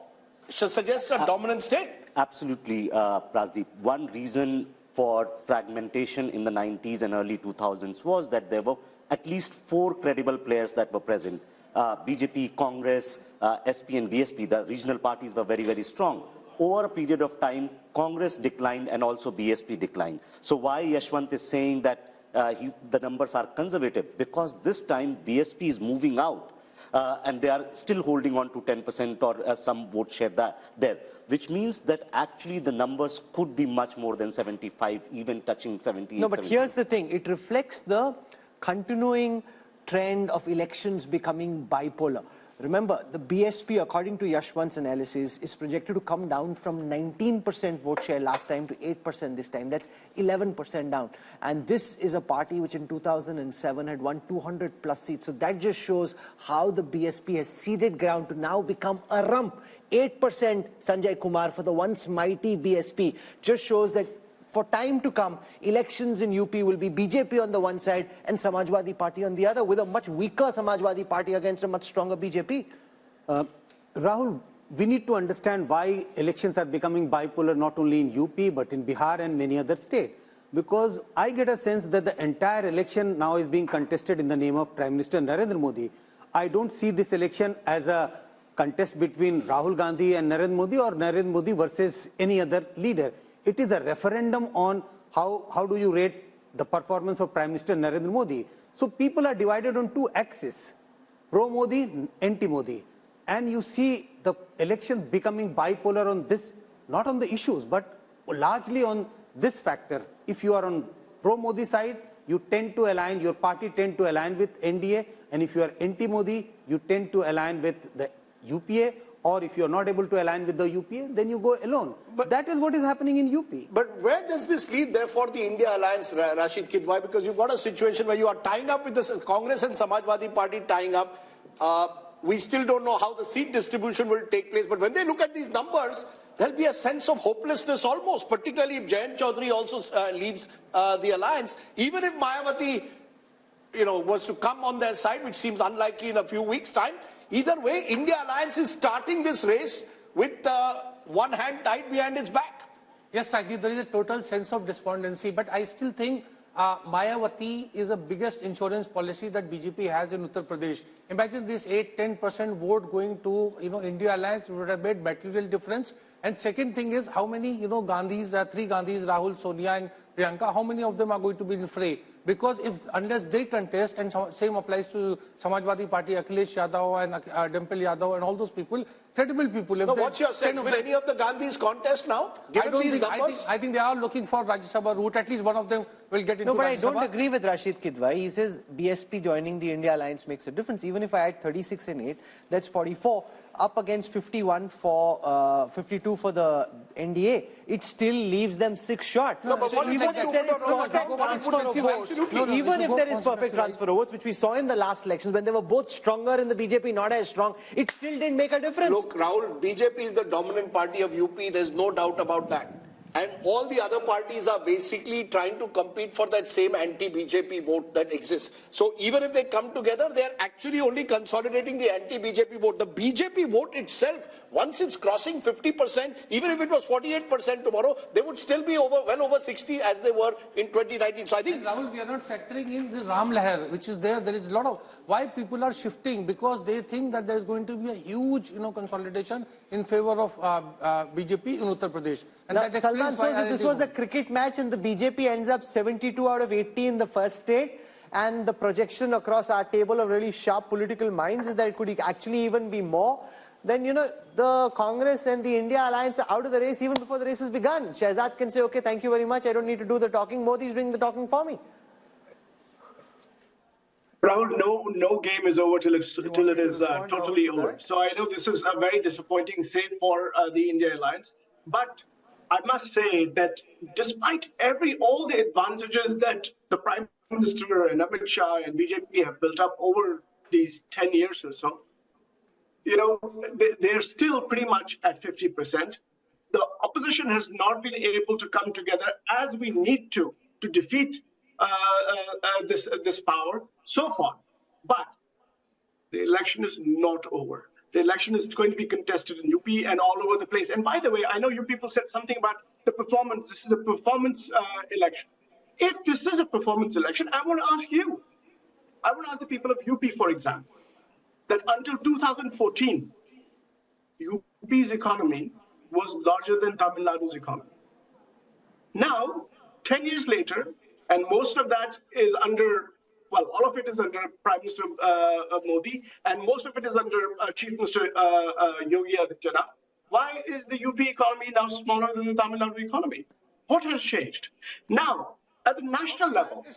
suggests a dominant state? Absolutely, Rajdeep. One reason for fragmentation in the 90s and early 2000s was that there were at least 4 credible players that were present. BJP, Congress, SP and BSP, the regional parties were very, very strong. Over a period of time, Congress declined and also BSP declined. So why Yashwant is saying that the numbers are conservative? Because this time BSP is moving out and they are still holding on to 10% or some vote share there. Which means that actually the numbers could be much more than 75, even touching 70. No, but here's the thing. It reflects the continuing trend of elections becoming bipolar. Remember, the BSP, according to Yashwant's analysis, is projected to come down from 19% vote share last time to 8% this time. That's 11% down. And this is a party which in 2007 had won 200 plus seats. So that just shows how the BSP has ceded ground to now become a rump. 8% Sanjay Kumar for the once mighty BSP just shows that for time to come, elections in UP will be BJP on the one side and Samajwadi Party on the other, with a much weaker Samajwadi Party against a much stronger BJP. Rahul, we need to understand why elections are becoming bipolar not only in UP but in Bihar and many other states. Because I get a sense that the entire election now is being contested in the name of Prime Minister Narendra Modi. I don't see this election as a contest between Rahul Gandhi and Narendra Modi or Narendra Modi versus any other leader. It is a referendum on how do you rate the performance of Prime Minister Narendra Modi. So people are divided on 2 axes, pro-Modi, anti-Modi. And you see the election becoming bipolar on this, not on the issues, but largely on this factor. If you are on pro-Modi side, you tend to align, your party tend to align with NDA. And if you are anti-Modi, you tend to align with the UPA, or if you're not able to align with the UPA, then you go alone. But that is what is happening in UP. But where does this lead, therefore, the India alliance, Rashid Kidwai? Because you've got a situation where you are tying up with the Congress and Samajwadi Party tying up. We still don't know how the seat distribution will take place. But when they look at these numbers, there'll be a sense of hopelessness almost, particularly if Jayant Chaudhary also leaves the alliance. Even if Mayawati, was to come on their side, which seems unlikely in a few weeks' time, either way, India Alliance is starting this race with one hand tied behind its back. Yes, Rajdeep, there is a total sense of despondency, but I still think Mayawati is the biggest insurance policy that BJP has in Uttar Pradesh. Imagine this 8-10% vote going to India Alliance would have made material difference. And second thing is how many Gandhis, 3 Gandhis, Rahul, Sonia and Priyanka, how many of them are going to be in fray? Because unless they contest, and same applies to Samajwadi Party, Akhilesh Yadav and Dimple Yadav and all those people, credible people. No, what's your sense? Will any of the Gandhis contest now? I think they are looking for Rajya Sabha route. At least one of them will get into Rajya Sabha. No, but I don't agree with Rashid Kidwai. He says BSP joining the India Alliance makes a difference. Even if I add 36 and 8, that's 44. Up against 51 for 52 for the NDA, it still leaves them 6 short. No, but even if there is perfect transfer of votes, even if there is perfect transfer of votes, which we saw in the last elections when they were both stronger in the BJP, not as strong, it still didn't make a difference. Look, Rahul, BJP is the dominant party of UP. There's no doubt about that. And all the other parties are basically trying to compete for that same anti-BJP vote that exists. So even if they come together, they're actually only consolidating the anti-BJP vote. The BJP vote itself, once it's crossing 50%, even if it was 48% tomorrow, they would still be well over 60 as they were in 2019. So I think... And Rahul, we are not factoring in the Ram Lahar, which is there. There is a lot of... Why people are shifting? Because they think that there is going to be a huge, consolidation in favor of BJP in Uttar Pradesh. And that explains Sultan, so this was a cricket match and the BJP ends up 72 out of 80 in the first state. And the projection across our table of really sharp political minds is that it could actually even be more. Then, you know, the Congress and the India alliance are out of the race even before the race has begun. Shehzad can say, okay, thank you very much. I don't need to do the talking. Modi's doing the talking for me. Rahul, no game is over till it is totally over. So I know this is a very disappointing save for the India alliance. But I must say that despite all the advantages that the Prime Minister and Amit Shah and BJP have built up over these 10 years or so, you know, they're still pretty much at 50%. The opposition has not been able to come together as we need to defeat this power so far. But the election is not over. The election is going to be contested in UP and all over the place. And by the way, I know you people said something about the performance. This is a performance election. If this is a performance election, I want to ask you. I want to ask the people of UP, for example, that until 2014, UP's economy was larger than Tamil Nadu's economy. Now, 10 years later, and most of that is under, well, all of it is under Prime Minister Modi, and most of it is under Chief Minister Yogi Adityanath. Why is the UP economy now smaller than the Tamil Nadu economy? What has changed? Now, at the national level, we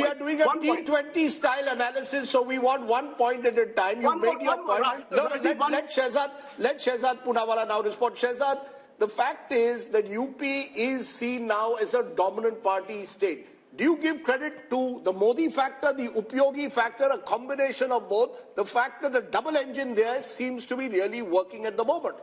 are doing a T20 style analysis, so we want 1 point at a time. You made your point. Let Shehzad Poonawala now respond. Shehzad, the fact is that UP is seen now as a dominant party state. Do you give credit to the Modi factor, the Upyogi factor, a combination of both? The fact that the double engine there seems to be really working at the moment.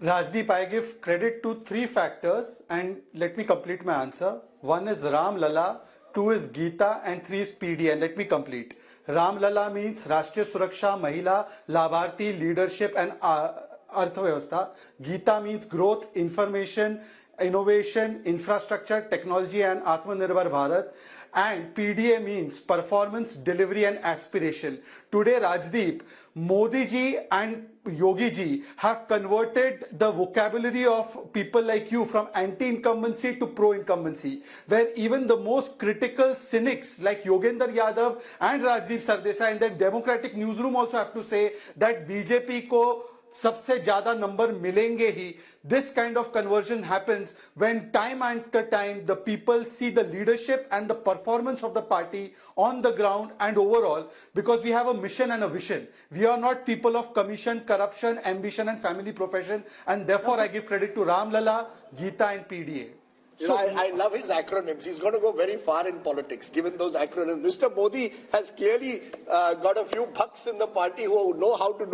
Rajdeep, I give credit to 3 factors and let me complete my answer. 1 is Ram Lala, 2 is Geeta and 3 is PD, and let me complete. Ram Lala means Rashtriya Suraksha, Mahila, Labharti, Leadership and Arthvyavastha. Geeta means growth, information, innovation, infrastructure, technology and Atmanirbhar Bharat. And PDA means performance, delivery and aspiration. Today, Rajdeep, Modi ji and Yogi ji have converted the vocabulary of people like you from anti-incumbency to pro-incumbency, where even the most critical cynics like Yogendra Yadav and Rajdeep Sardesai in the Democratic newsroom also have to say that BJP ko सबसे ज्यादा number मिलेंगे ही. This kind of conversion happens when time after time the people see the leadership and the performance of the party on the ground and overall, because we have a mission and a vision. We are not people of commission, corruption, ambition and family profession, and therefore I give credit to Ram Lala, Geeta and PDA. You know, I love his acronyms. He's going to go very far in politics, given those acronyms. Mr. Modi has clearly got a few bucks in the party who know how to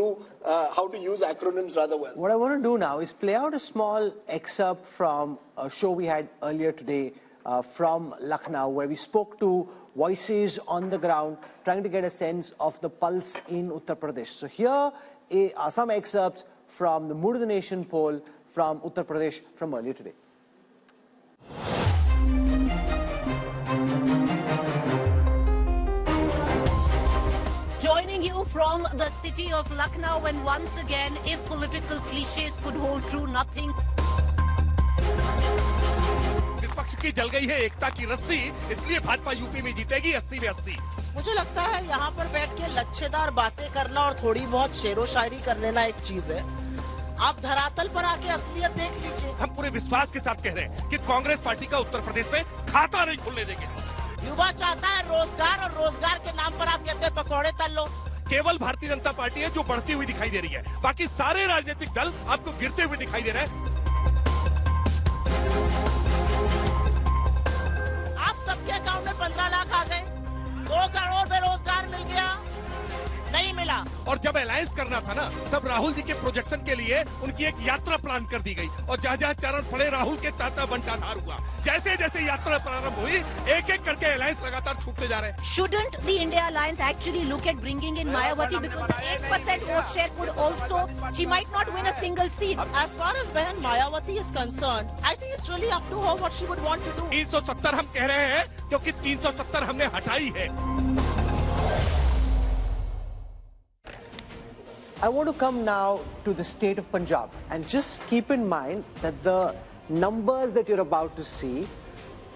use acronyms rather well. What I want to do now is play out a small excerpt from a show we had earlier today from Lucknow, where we spoke to voices on the ground, trying to get a sense of the pulse in Uttar Pradesh. So here are some excerpts from the Mood of the Nation poll from Uttar Pradesh from earlier today. Joining you from the city of Lucknow, and once again, if political cliches could hold true, nothing. विपक्ष की जल गई है एकता की रस्सी, इसलिए Bhajpa UP में जीतेगी 80 में 80। मुझे लगता है यहाँ पर बैठ के लच्छेदार बातें करना और थोड़ी बहुत शेरो शायरी कर लेना एक चीज है। आप धरातल पर आके असलियत देख लीजिए। हम पूरे विश्वास के साथ कह रहे हैं कि कांग्रेस पार्टी का उत्तर प्रदेश में खाता नहीं खुलने देंगे। युवा चाहता है रोजगार, और रोजगार के नाम पर आप कहते हैं पकौड़े तल लो। केवल भारतीय जनता पार्टी है जो बढ़ती हुई दिखाई दे रही है, बाकी सारे राजनीतिक दल आपको गिरते हुए दिखाई दे रहे हैं। आप सबके अकाउंट में 15 लाख आ गए, 2 करोड़ बेरोजगार मिल गया, नहीं मिला। और जब अलायंस करना था ना, तब राहुल जी के प्रोजेक्शन के लिए उनकी एक यात्रा प्लान कर दी गई, और जहाँ जहाँ चरण पड़े राहुल के ताता बंटाधार हुआ। जैसे जैसे यात्रा प्रारंभ हुई, एक एक करके अलायंस लगातार छूटते जा रहे हैं। Shouldn't the India alliance actually look at bringing in Mayawati, because the 8% vote share could also, she might not win a single seat. As far as Behan Mayawati is concerned, I think it's really up to her what she would want to do. 370 हम कह रहे हैं क्योंकि 370 हमने हटाई है। I want to come now to the state of Punjab, and just keep in mind that the numbers that you're about to see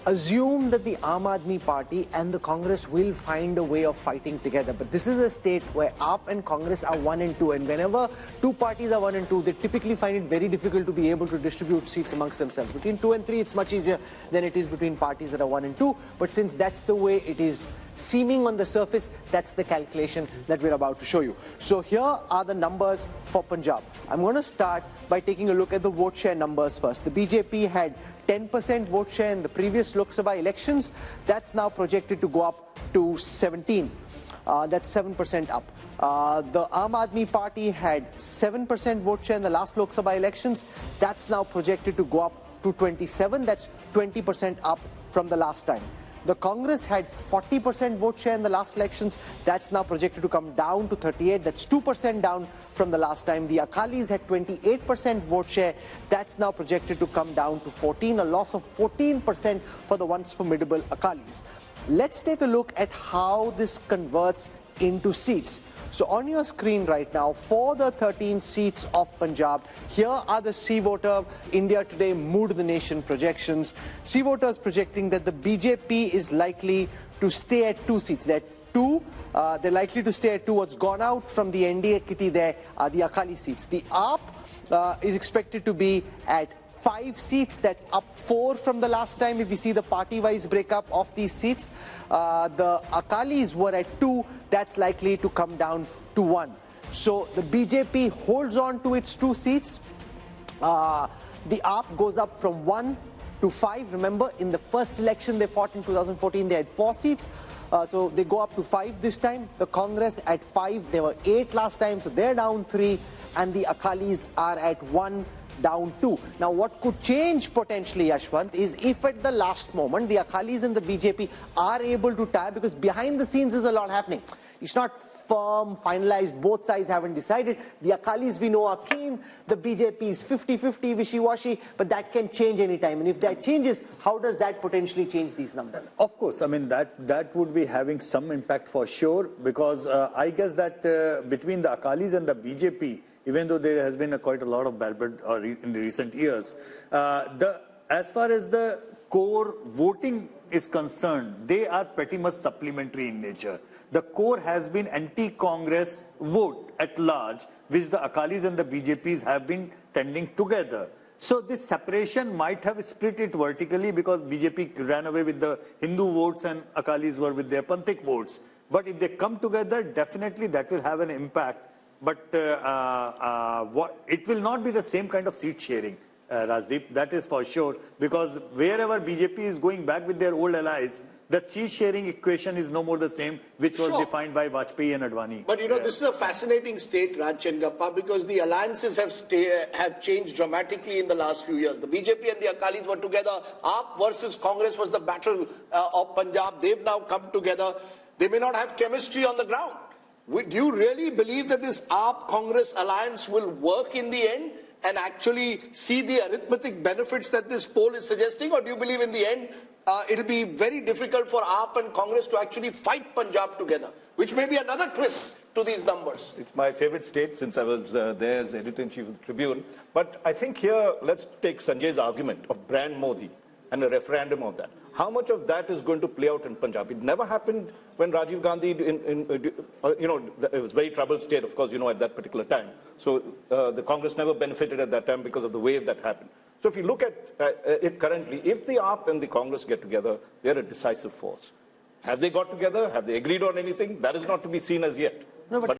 assume that the Aam Aadmi Party and the Congress will find a way of fighting together. But this is a state where AAP and Congress are 1 and 2, and whenever two parties are 1 and 2, they typically find it very difficult to be able to distribute seats amongst themselves. Between 2 and 3, it's much easier than it is between parties that are 1 and 2. But since that's the way it is seeming on the surface, that's the calculation that we're about to show you. So here are the numbers for Punjab. I'm going to start by taking a look at the vote share numbers first. The BJP had 10% vote share in the previous Lok Sabha elections. That's now projected to go up to 17. That's 7% up. The Aam Aadmi Party had 7% vote share in the last Lok Sabha elections. That's now projected to go up to 27. That's 20% up from the last time. The Congress had 40% vote share in the last elections. That's now projected to come down to 38. That's 2% down from the last time. The Akalis had 28% vote share. That's now projected to come down to 14, a loss of 14% for the once formidable Akalis. Let's take a look at how this converts into seats. So on your screen right now, for the 13 seats of Punjab, here are the C-Voter India Today Mood the Nation projections. C-Voter is projecting that the BJP is likely to stay at 2 seats. They're likely to stay at 2. What's gone out from the NDA kitty there are the Akali seats. The AAP is expected to be at 5 seats. That's up 4 from the last time if we see the party-wise breakup of these seats. The Akalis were at 2. That's likely to come down to 1. So the BJP holds on to its 2 seats. The AAP goes up from 1 to 5. Remember, in the first election they fought in 2014, they had 4 seats. So they go up to 5 this time. The Congress at 5. They were 8 last time, so they're down 3. And the Akalis are at 1, down 2. Now, what could change potentially, Yashwant, is if at the last moment the Akalis and the BJP are able to tie, because behind the scenes there's a lot happening. It's not firm, finalized, both sides haven't decided. The Akalis we know are keen, the BJP is 50-50, wishy-washy, but that can change anytime. And if that changes, how does that potentially change these numbers? Of course, I mean, that would be having some impact for sure, because I guess that between the Akalis and the BJP, even though there has been quite a lot of bad blood in the recent years, as far as the core voting is concerned, they are pretty much supplementary in nature. The core has been anti-Congress vote at large, which the Akalis and the BJPs have been tending together. So this separation might have split it vertically, because BJP ran away with the Hindu votes and Akalis were with their Panthik votes. But if they come together, definitely that will have an impact. But it will not be the same kind of seat sharing, Rajdeep, that is for sure, because wherever BJP is going back with their old allies, the seat sharing equation is no more the same, which was defined by Vajpayee and Advani. But you know, this is a fascinating state, Raj Chengappa, because the alliances have changed dramatically in the last few years. The BJP and the Akalis were together. AAP versus Congress was the battle of Punjab. They've now come together. They may not have chemistry on the ground. Do you really believe that this AAP-Congress alliance will work in the end and actually see the arithmetic benefits that this poll is suggesting? Or do you believe in the end it'll be very difficult for AAP and Congress to actually fight Punjab together, which may be another twist to these numbers? It's my favorite state since I was there as editor-in-chief of the Tribune. But I think here, let's take Sanjay's argument of brand Modi and a referendum of that. How much of that is going to play out in Punjab? It never happened when Rajiv Gandhi, it was very troubled state, of course, at that particular time. So the Congress never benefited at that time because of the wave that happened. So if you look at it currently, if the AAP and the Congress get together, they're a decisive force. Have they got together? Have they agreed on anything? That is not to be seen as yet. No, but